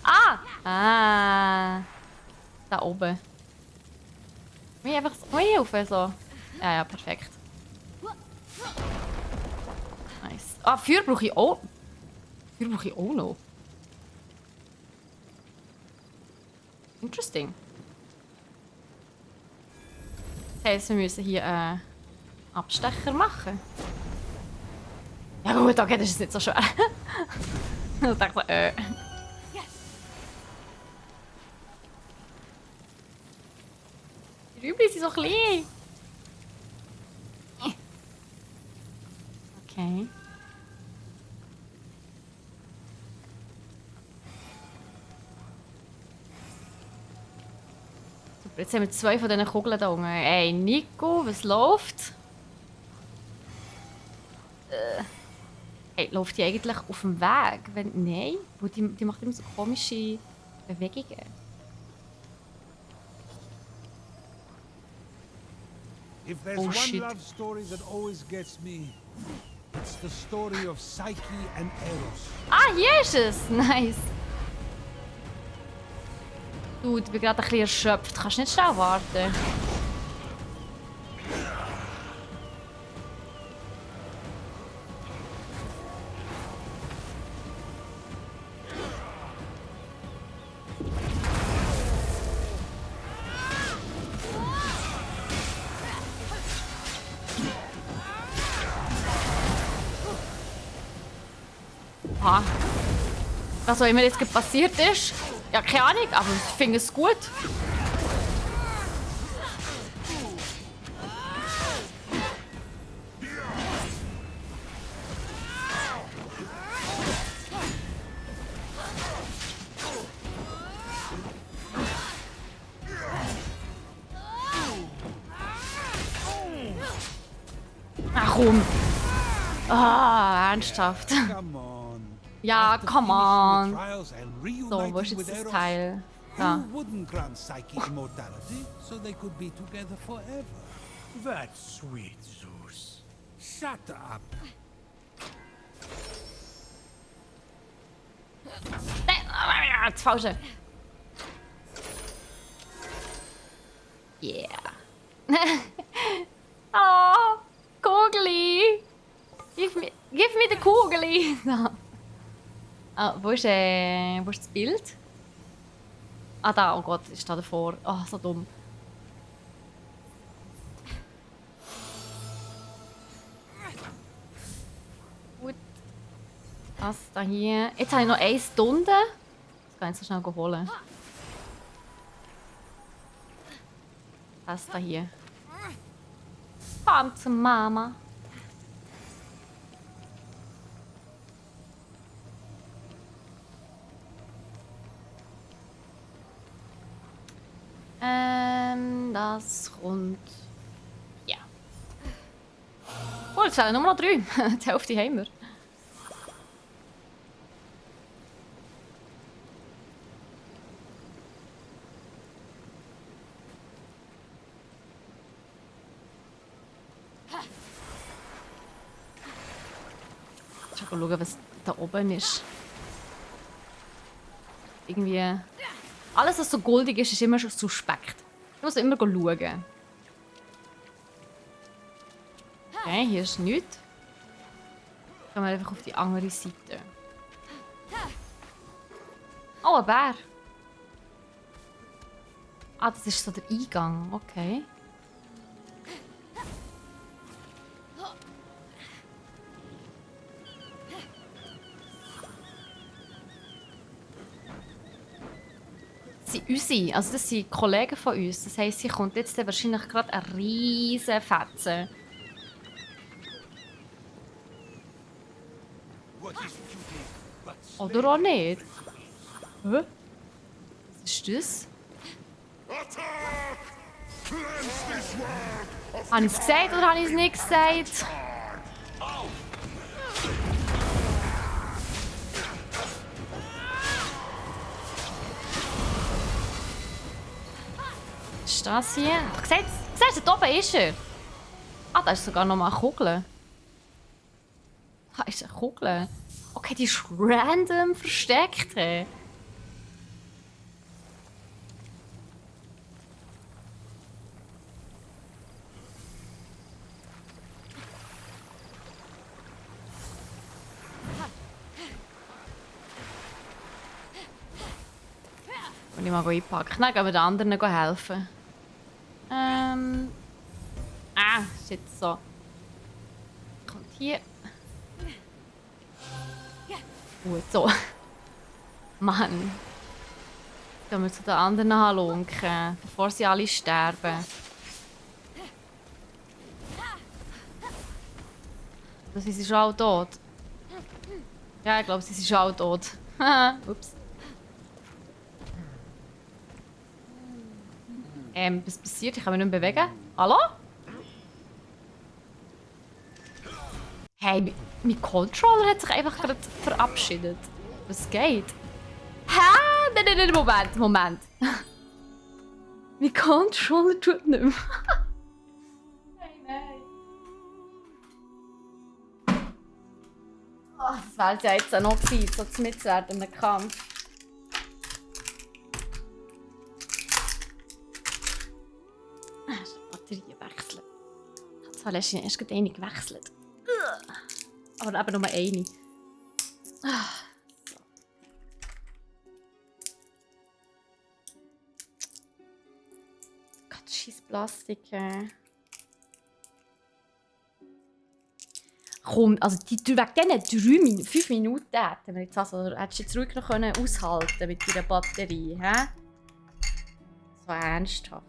Ah! Ah! Da oben. Muss ich einfach so so. Ja, ja, perfekt. Nice. Ah, Feuer brauche ich auch. Feuer brauche ich auch noch. Interesting. Das heisst, wir müssen hier einen Abstecher machen. Ja gut, okay, das ist nicht so schwer. Ich dachte so, Die Rübli sind so klein. Okay. Jetzt haben wir 2 von diesen Kugeln da unten. Ey, Nico, was läuft? Hey, läuft die eigentlich auf dem Weg? Nein, die macht immer so komische Bewegungen. If there's Oh, one shit. love story that always gets me, it's the story of Psyche and Eros. Ah, hier ist es! Nice. Du, ich bin gerade ein bisschen erschöpft. Kannst du nicht schnell warten? Ah. Was auch immer jetzt passiert ist. Ja, keine Ahnung, aber ich finde es gut. Ach komm. Ah, ernsthaft. Come on. Ja, After come finishing the on. trials and So, wo reuniting ist with jetzt das Eros, Teil? Ah. Who wouldn't grant Psyche immortality so they could be together forever? That's sweet, Zeus. Shut up. Das Falsche. Yeah. Oh, Kugeli. Give me the Kugeli. Ah, wo ist das Bild? Ah, da, oh Gott, ist da davor. Oh, so dumm. Gut. Das da hier. Jetzt habe ich noch 1 Stunde. Das kann ich so schnell holen. Das da hier. Komm zu Mama. Das kommt. Ja. Oh, jetzt fehlen nur noch 3. Die Hälfte haben wir. Schau mal, was da oben ist. Irgendwie. Alles, was so goldig ist, ist immer schon suspekt. Ich muss immer schauen. Okay, hier ist nichts. Gehen wir einfach auf die andere Seite. Oh, ein Bär. Ah, das ist so der Eingang. Okay. Das sind unsere, also das sind Kollegen von uns. Das heisst, hier kommt jetzt wahrscheinlich gerade ein riesen Fetzen. Oder auch nicht. Hä? Was ist das? Habe ich es gesagt oder habe ich es nicht gesagt? Was ist das hier? Siehst du, da oben ist er. Ah, da ist sogar noch mal eine Kugel. Da ist eine Kugel. Okay, die ist random versteckt. Hey. Und ich mal einpacken. Dann gehen wir den anderen helfen. Ist jetzt so. Kommt hier. Gut, so. Mann. Gehen wir zu den anderen halunken, bevor sie alle sterben. Oder sind sie schon alle tot? Ja, ich glaube, sie sind schon alle tot. Ups. Was passiert? Ich kann mich nicht mehr bewegen. Hallo? Hey, mein Controller hat sich einfach gerade verabschiedet. Was geht? Hä? Nein, Moment. Mein Controller tut nicht mehr. Nein. Oh, das wäre ja jetzt auch noch gewesen, so zu mitzuwerden in einem Kampf. Batterie wechseln. Zwar hast du erst gerade eine gewechselt. Aber eben nur eine. So. Gott, scheiß Plastik. Komm, also wegen diesen 5 Minuten hätten wir jetzt also, hättest du jetzt ruhig noch aushalten können mit deiner Batterie, hä? So ernsthaft.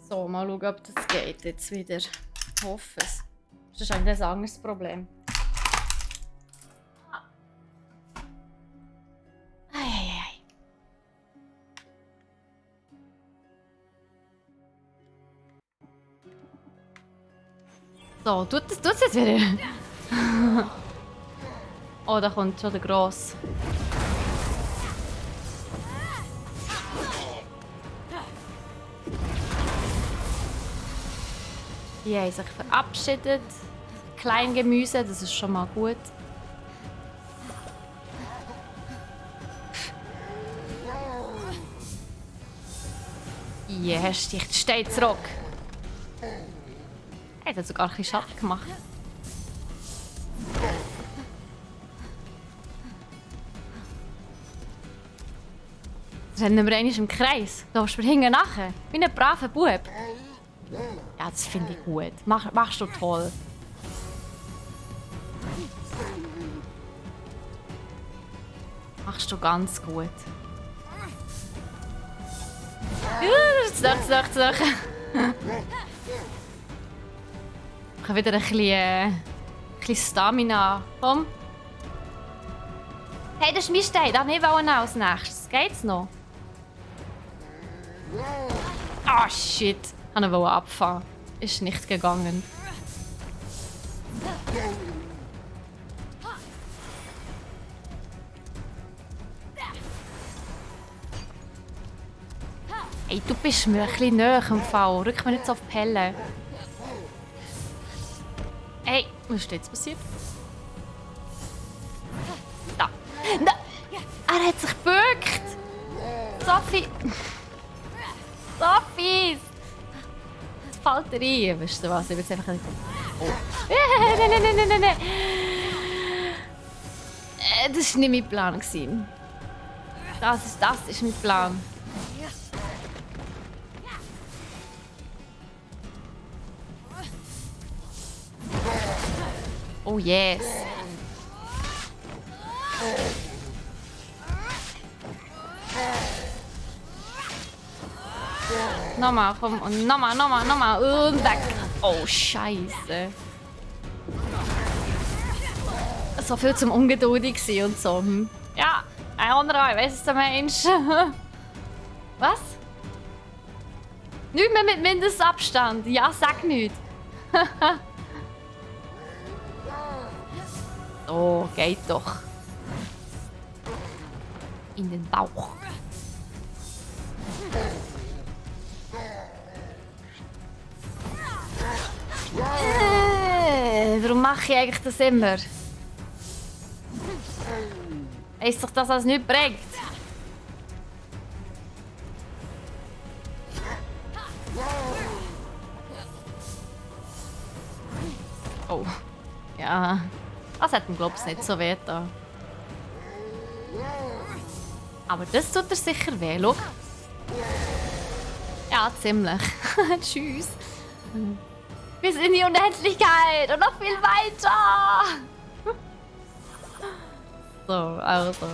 So, mal schauen, ob das geht jetzt wieder. Ich hoffe es. Das ist eigentlich ein anderes Problem. Eieiei. So, tut's jetzt wieder. Oh, da kommt schon der Gross. Die haben sich verabschiedet. Kleingemüse, das ist schon mal gut. Yes, dicht steht zurück. Er hat sogar ein bisschen Schatten gemacht. Jetzt rennen wir einmal im Kreis. Läufst du mir hinten nachher? Wie ein braver Bub. Ja, das finde ich gut. Machst du toll. Machst du ganz gut. Zurück. Ich habe wieder ein bisschen Stamina. Komm. Hey, das ist mein Stein. Da nicht als nächstes. Geht's noch? Ah, shit. Ich wollte ihn abfahren. Ist nicht gegangen. Hey, du bist mir ein bisschen näher im Fall. Rück mir nicht so auf die Pelle. Hey, was ist jetzt passiert? Da. Da. Er hat sich gebückt. Sophie. Sophie. Jetzt fällt er ein. Weißt du was? Ich will jetzt einfach nicht... Oh. Nein. Das war nicht mein Plan. Das ist mein Plan. Oh yes. Nochmal, komm. Und nochmal. Und weg. Oh, Scheiße. So viel zum Ungeduldig sein und so. Ja, ein anderer, ich weiss es, der Mensch. Was? Nicht mehr mit Mindestabstand. Ja, sag nicht. Oh, geht doch. In den Bauch. Warum mache ich eigentlich das immer? Ist doch das alles nicht bringt. Oh. Ja. Das hat ihm, glaube ich, nicht so weh da. Aber das tut er sicher weh, schau. Ja, ziemlich. Tschüss. Bis in die Unendlichkeit und noch viel weiter. So, also.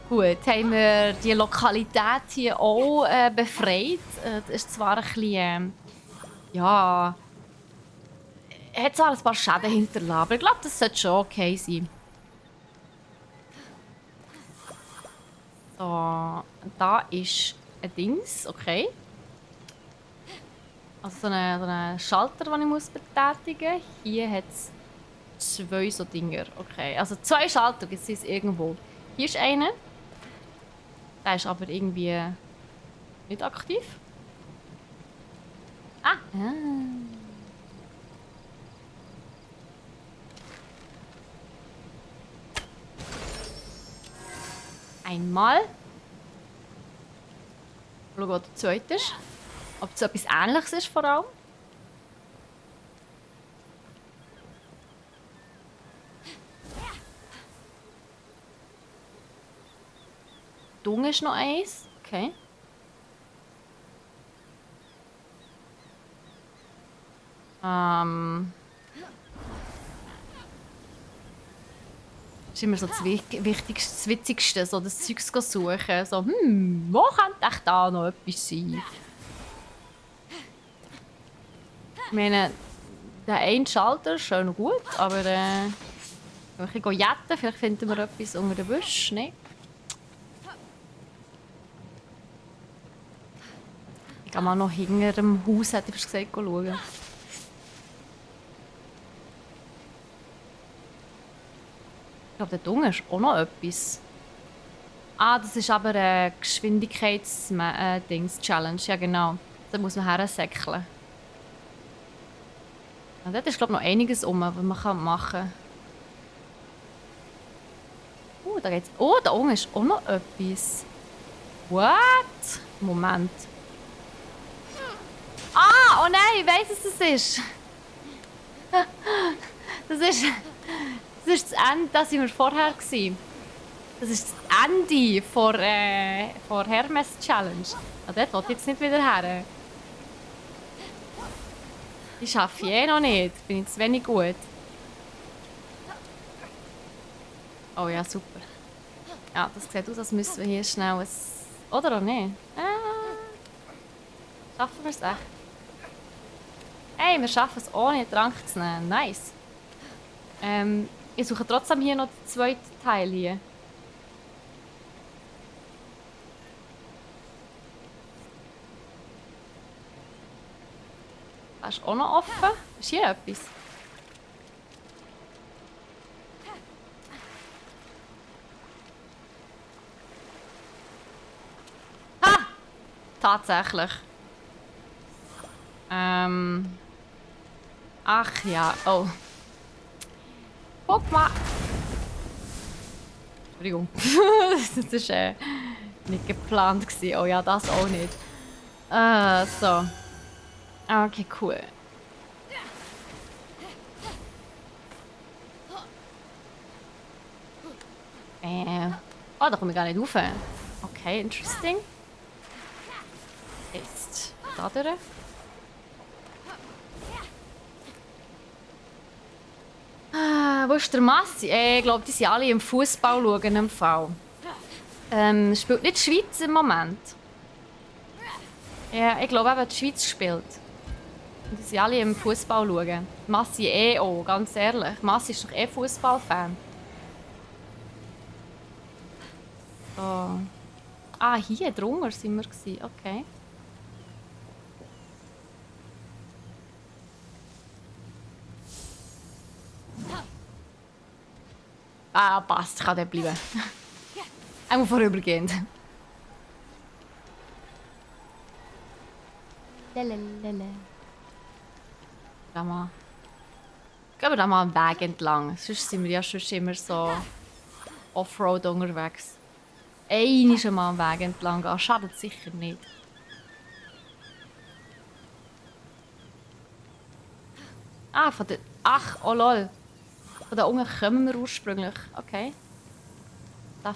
Gut, haben wir die Lokalität hier auch befreit. Das ist zwar ein bisschen... ja... hat zwar ein paar Schäden hinterlassen, aber ich glaube, das sollte schon okay sein. So, da ist ein Dings, okay. Also so ein Schalter, den ich muss betätigen muss. Hier hat es 2 so Dinger, okay. Also 2 Schalter gibt es irgendwo. Hier ist einer. Der ist aber irgendwie nicht aktiv. Ah. Einmal. Schau, wo der zweite ist. Ob es etwas Ähnliches ist vor allem. Dung ist noch eins. Okay. Das ist immer so das Wichtigste, das Witzigste, so das Zeugs suchen. So, wo könnte echt da noch etwas sein? Ich meine, der eine Schalter ist schön gut, aber wenn wir jetten, vielleicht finden wir etwas unter den Büsch, ne? Ich gehe mal noch hinter dem Haus, hätte ich gesagt, schauen. glaube, dort unten ist auch noch etwas. Ah, das ist aber eine Geschwindigkeits-Dings-Challenge. Ja, genau. Da muss man hersäckeln. Ja, dort ist, glaube ich, noch einiges was man machen kann. Da geht's. Oh, da unten ist auch noch etwas. What? Moment. Ah, oh nein, ich weiss, was das ist. Das ist das Ende, das waren wir vorher. Das ist das Ende vor Hermes Challenge. Ah, dort will ich jetzt nicht wieder her. Die schaffe ich eh noch nicht. Bin ich zu wenig gut. Oh ja, super. Ja, das sieht aus, als müssen wir hier schnell ein... Oder auch nicht? Schaffen wir es echt? Hey, wir schaffen es ohne einen Trank zu nehmen. Nice. Ich suche trotzdem hier noch den zweiten Teil hier. Das ist auch noch offen. Ist hier etwas? Ha! Tatsächlich. Ach ja, oh. Guck mal. Entschuldigung. Das war nicht geplant. Oh ja, das auch nicht. So. Okay, cool. Oh, da komme ich gar nicht rauf. Okay, interesting. Jetzt da durch. Wo ist der Massi? Ich glaube, die sind alle im Fußball schauen im Fall. Spielt nicht die Schweiz im Moment? Ja, ich glaube eben, die Schweiz spielt. Und die sind alle im Fußball schauen. Massi eh auch, ganz ehrlich. Massi ist doch eh Fußballfan. So. Ah, hier drunter sind wir gewesen. Okay. Ah, passt. Ich kann dort bleiben. Einmal vorübergehend. Lelelele. Gehen wir da mal einen Weg entlang. Sonst sind wir ja schon immer so Offroad unterwegs. Einmal schon mal einen Weg entlang gehen. Schadet sicher nicht. Ah, von der... Ach, oh lol. Von da unten kommen wir ursprünglich. Okay. Da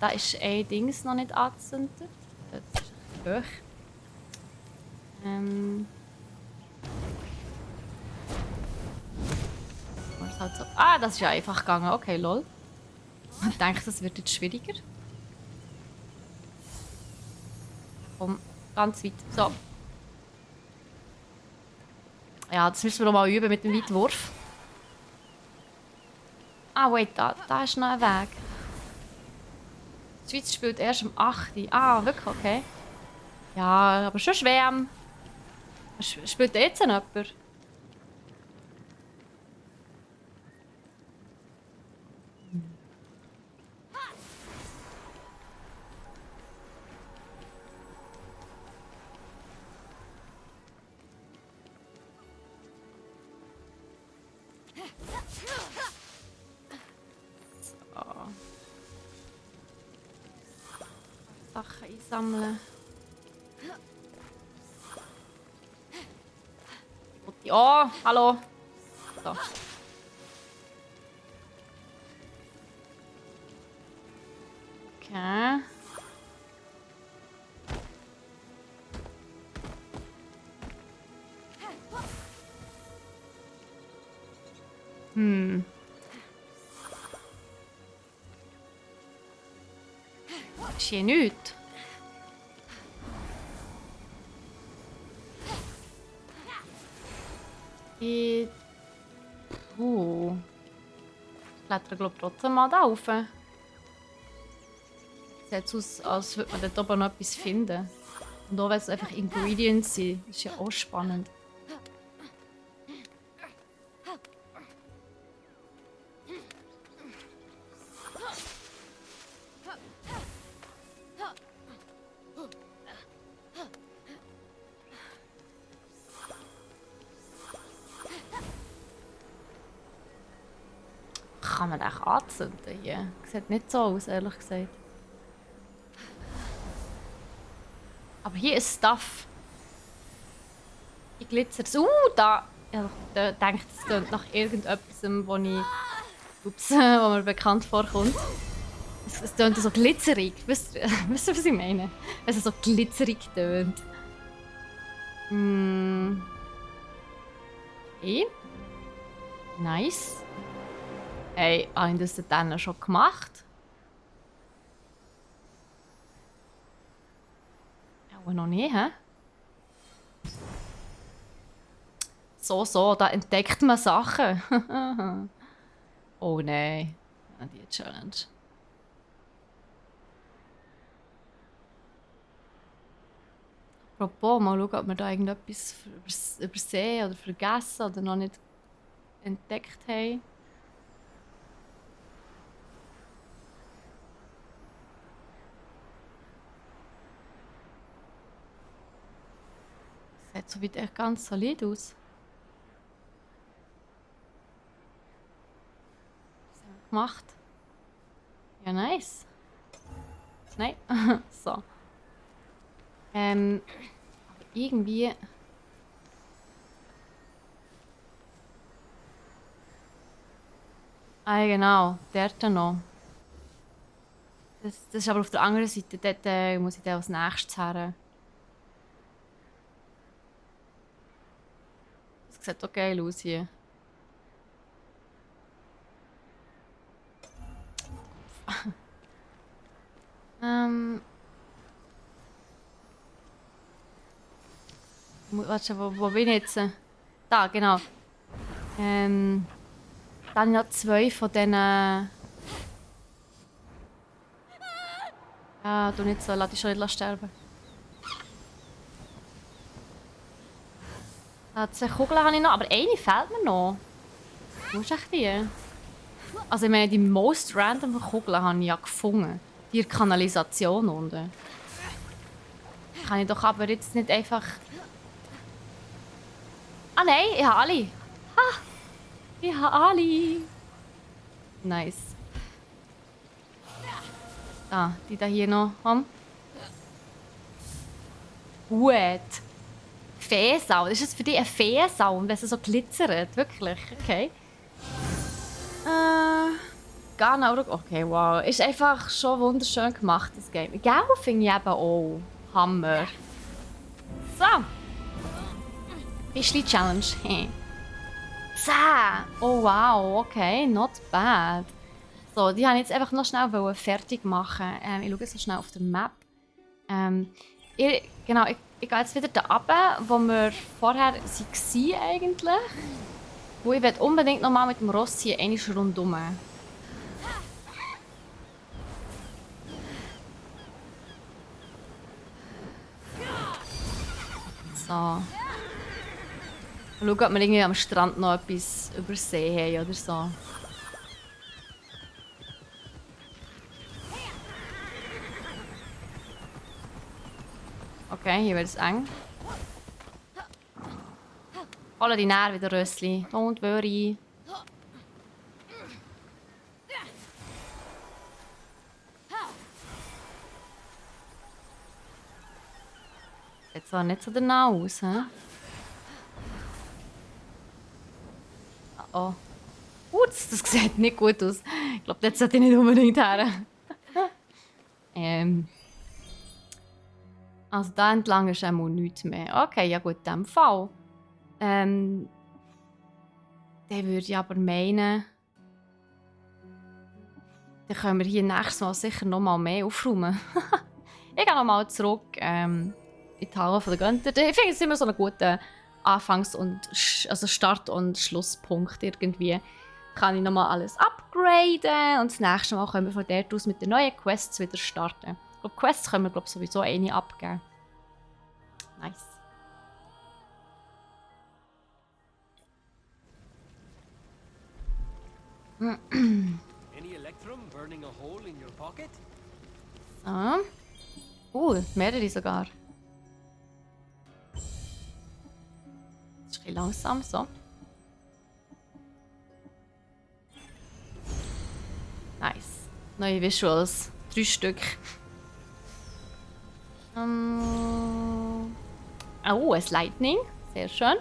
ist ein Dings noch nicht angezündet. Das ist hoch. Halt so. Ah, das ist ja einfach gegangen. Okay, lol. Ich denke, das wird jetzt schwieriger. Komm, ganz weit. So. Ja, das müssen wir noch mal üben mit dem Weitwurf. Ah, wait, da ist noch ein Weg. Die Schweiz spielt erst am 8. Ah, wirklich, okay. Ja, aber schon schwer. Spielt jetzt noch jemand? Sachen einsammeln. Oh, hallo. So. Okay. Ist hier nichts? Ich kletter, glaube ich, trotzdem mal da rauf. Sieht aus, als würde man dort oben noch etwas finden. Und auch wenn es einfach Ingredients sind, ist ja auch spannend. kann man den anzünden hier? Sieht nicht so aus, ehrlich gesagt. Aber hier ist Stuff. Ich glitzert. Da! Da denke ich, das klingt nach irgendetwas, wo mir bekannt vorkommt. Es tönt so glitzerig. Wisst ihr, was ich meine? Wenn es so glitzerig tönt. Okay. Nice. Hey, habe ich das dann schon gemacht? Aber noch nie, hä? So, da entdeckt man Sachen. Oh nein. Die Challenge. Apropos, mal schauen, ob wir da irgendetwas übersehen oder vergessen oder noch nicht entdeckt haben. Sieht soweit echt ganz solid aus. Was haben wir gemacht? Ja, nice. Nein. So. Aber irgendwie. Ah, genau. Dort noch. Das ist aber auf der anderen Seite. Dort muss ich dann als nächstes her. Das sieht auch geil aus hier. Warte, wo bin ich jetzt? Da, genau. Dann habe ich noch 2 von diesen. Ja, du nicht so, lass dich schon nicht sterben. 2 Kugeln habe ich noch, aber eine fehlt mir noch. Wo ist echt die? Also ich meine, die most random Kugeln habe ich ja gefunden. Die in der Kanalisation unten. Kann ich doch aber jetzt nicht einfach... Ah nein, ich habe alle. Ah, ich habe alle. Nice. Ah, die da hier noch haben. Gut. Feesau. Ist es für dich ein Feesau, wenn es so glitzert? Wirklich? Okay. Ghana oder... Okay, wow. Ist einfach schon wunderschön gemacht, das Game. Gell, finde ich eben auch. Hammer. So. Fischli Challenge. So. Oh wow, okay. Not bad. So, die habe ich jetzt einfach noch schnell fertig machen. Ich schaue so schnell auf der Map. Ich gehe jetzt wieder da runter, wo wir vorher waren eigentlich. Wo ich will unbedingt noch mal mit dem Ross hier einmal rundum. So. Schauen, ob wir irgendwie am Strand noch etwas übersehen haben oder so. Okay, hier wird es eng. Hol dich näher wieder, Rössli. Don't worry. Sieht zwar nicht so danach aus, hä? Oh. Das sieht nicht gut aus. Ich glaube, das sollte ich nicht unbedingt her. Also da entlang ist einmal nichts mehr. Okay, ja gut, in dem Fall. Dann würde ich aber meinen, dann können wir hier nächstes Mal sicher noch mal mehr aufräumen. Ich gehe noch mal zurück in die Halle der Götter. Ich finde es immer so einen guten also Start- und Schlusspunkt irgendwie. Kann ich noch mal alles upgraden und das nächste Mal können wir von dort aus mit den neuen Quests wieder starten. Ich glaube, Quests können wir sowieso eine abgeben. Nice. Any electrum burning a hole in your pocket? So. Mehrere sogar. Das ist ein bisschen langsam, so. Nice. Neue Visuals. 3 Stück. Oh, ein Lightning. Sehr schön.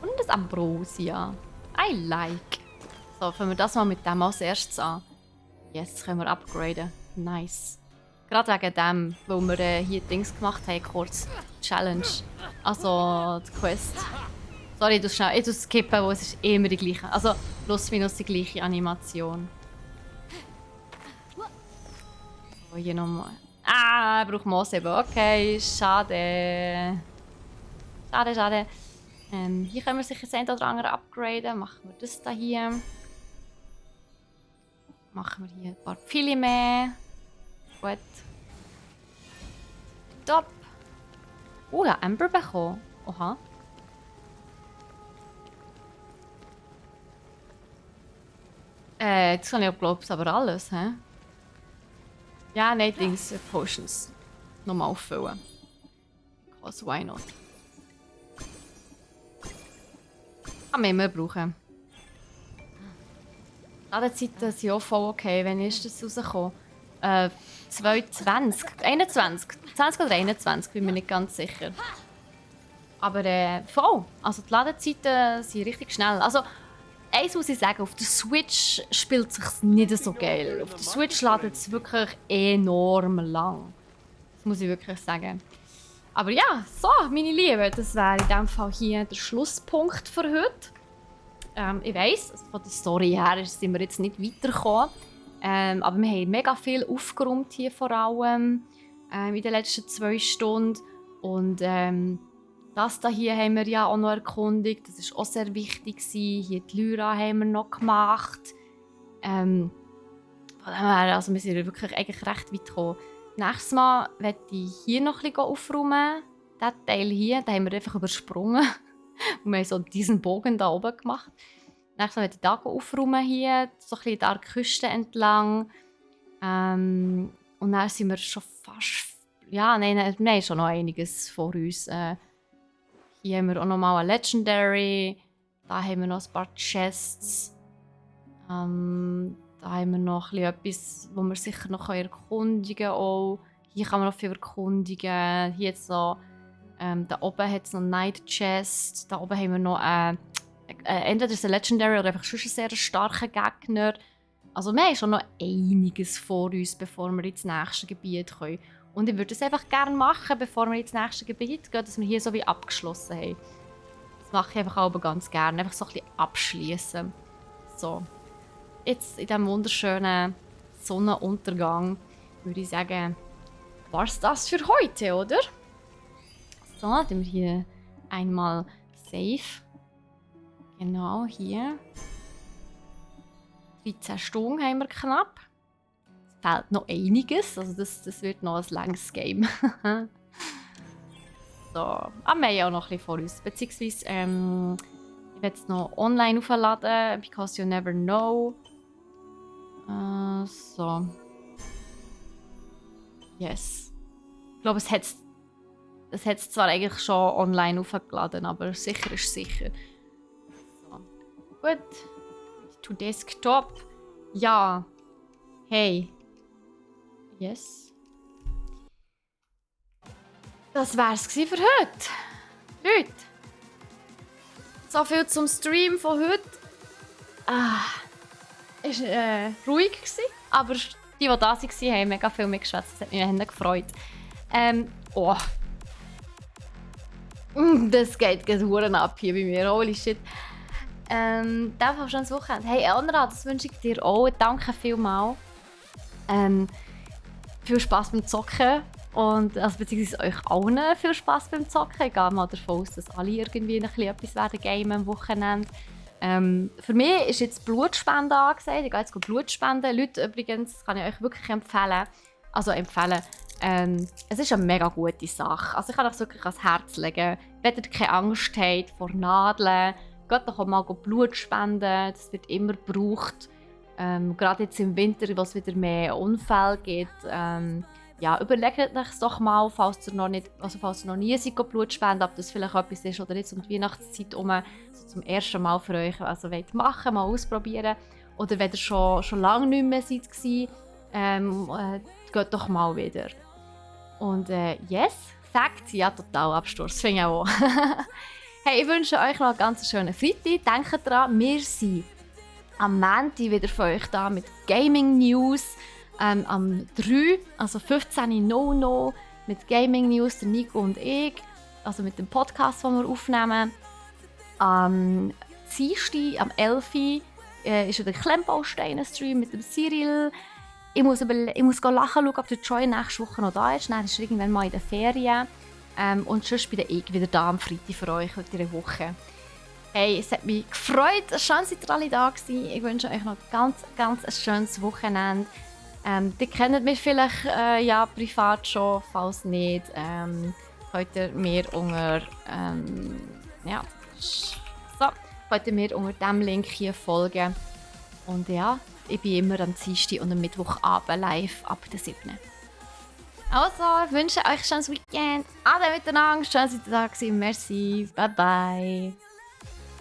Und das Ambrosia. I like. So, fangen wir das mal mit dem als erstes an. Yes, können wir upgraden. Nice. Gerade wegen dem, weil wir hier Dings gemacht haben, kurz. Challenge. Also, die Quest. Sorry, ich tue skippen, weil es ist immer die gleiche. Also, plus minus die gleiche Animation. So, hier nochmal. Ah, ich brauche Moos eben. Okay, schade. Schade, schade. Hier können wir sicher das eine oder andere upgraden. Machen wir das da hier. Machen wir hier ein paar Pfeile mehr. Gut. Top. Ja, Amber bekommen. Oha. Jetzt kann ich glaube ich aber alles, hä? Ja, nein, Dings, Potions. Nochmal auffüllen. Because why not? Kann man immer brauchen. Ladezeiten sind auch voll okay. Wann ist das rausgekommen? 2020, 21, 20 oder 21, bin mir nicht ganz sicher. Aber voll. Also die Ladezeiten sind richtig schnell. Also, eins muss ich sagen, auf der Switch spielt es sich nicht so geil. Auf der Switch ladet es wirklich enorm lang. Das muss ich wirklich sagen. Aber ja, so, meine Lieben, das wäre in diesem Fall hier der Schlusspunkt für heute. Ich weiss, also von der Story her sind wir jetzt nicht weitergekommen. Aber wir haben mega viel aufgeräumt hier vor allem in den letzten 2 Stunden. Und das hier haben wir ja auch noch erkundigt. Das war auch sehr wichtig. Hier die Lyra haben wir noch gemacht. Von dem her, also wir sind wirklich eigentlich recht weit gekommen. Nächstes Mal werde ich hier noch ein bisschen aufräumen. Diesen Teil hier, den haben wir einfach übersprungen. Und wir haben so diesen Bogen da oben gemacht. Nächstes Mal werde ich da aufräumen hier, so ein bisschen an der Küste entlang. Und dann sind wir schon fast... Ja, nein, wir haben schon noch einiges vor uns. Hier haben wir auch noch mal ein Legendary. Da haben wir noch ein paar Chests. Da haben wir noch etwas, wo wir sicher noch erkundigen können. Auch. Hier kann man noch viel erkundigen. Hier jetzt so, da oben hat es noch Night Chest. Da oben haben wir noch entweder ist ein Legendary oder einfach schon ein sehr starker Gegner. Also wir haben schon noch einiges vor uns, bevor wir ins nächste Gebiet können. Und ich würde es einfach gerne machen, bevor wir ins nächste Gebiet gehen, dass wir hier so wie abgeschlossen haben. Das mache ich einfach auch ganz gerne. Einfach so ein bisschen abschließen. So. Jetzt in diesem wunderschönen Sonnenuntergang würde ich sagen, war es das für heute, oder? So, dann wir hier einmal safe. Genau, hier. 13 Stunden haben wir knapp. Es fehlt noch einiges, also das wird noch ein langes Game. So, aber wir haben ja auch noch ein bisschen vor uns. Beziehungsweise, ich werde es noch online aufladen, because you never know. So. Yes. Ich glaube, es hat es zwar eigentlich schon online aufgeladen, aber sicher ist sicher. So. Gut. To Desktop. Ja. Hey. Yes. Das wär's für heute. Leute. So viel zum Stream von heute. Es war ruhig, aber die da waren, haben mega viel mitgeschwätzt. Das hat mich gefreut. Oh. Das geht verdammt ab hier bei mir. Holy shit. Das war schon das Wochenende. Hey, Andra, das wünsche ich dir auch. Danke vielmals. Viel Spass beim Zocken. Und also, beziehungsweise euch allen viel Spass beim Zocken. Ich gehe mal davon aus, dass alle irgendwie ein bisschen etwas werden gamen am Wochenende. Für mich ist jetzt Blutspende angesagt. Ich gehe jetzt Blut spenden. Leute, übrigens, kann ich euch wirklich empfehlen. Es ist eine mega gute Sache. Also ich kann euch wirklich ans Herz legen. Wenn ihr keine Angst habt vor Nadeln, geht doch auch mal Blut spenden. Das wird immer gebraucht. Gerade jetzt im Winter, wo es wieder mehr Unfälle gibt. ja, überlegt euch doch mal, falls ihr noch nie seid, Blut spenden, ob das vielleicht etwas ist oder jetzt um die Weihnachtszeit herum, so zum ersten Mal für euch wollt machen, mal ausprobieren. Oder wenn ihr schon lange nicht mehr seid, geht doch mal wieder. Und yes, Fact, ja, total Absturz, finde ich auch. Hey, ich wünsche euch noch einen ganz schönen Freitag. Denkt dran, wir sind am Montag wieder für euch da mit Gaming News. Am 3, also 15.00 mit Gaming News, der Nico und ich. Also mit dem Podcast, den wir aufnehmen. Am Dienstag, am 11. Ist der Klemmbausteine-Stream mit dem Cyril. Ich muss lachen, schauen, ob der Joy nächste Woche noch da ist. Dann ist er irgendwann mal in den Ferien. Und sonst bin ich wieder da am Freitag für euch in dieser Woche. Hey, es hat mich gefreut. Schön, seid ihr alle da gewesen. Ich wünsche euch noch ein ganz schönes Wochenende. Ihr kennt mich vielleicht privat schon. Falls nicht, könnt ihr mir unter diesem Link hier folgen. Und ja, ich bin immer am Dienstag und am Mittwochabend live ab der 7. Also, ich wünsche euch ein schönes Weekend. Ade miteinander. Schön, dass ihr da gewesen. Merci. Bye bye.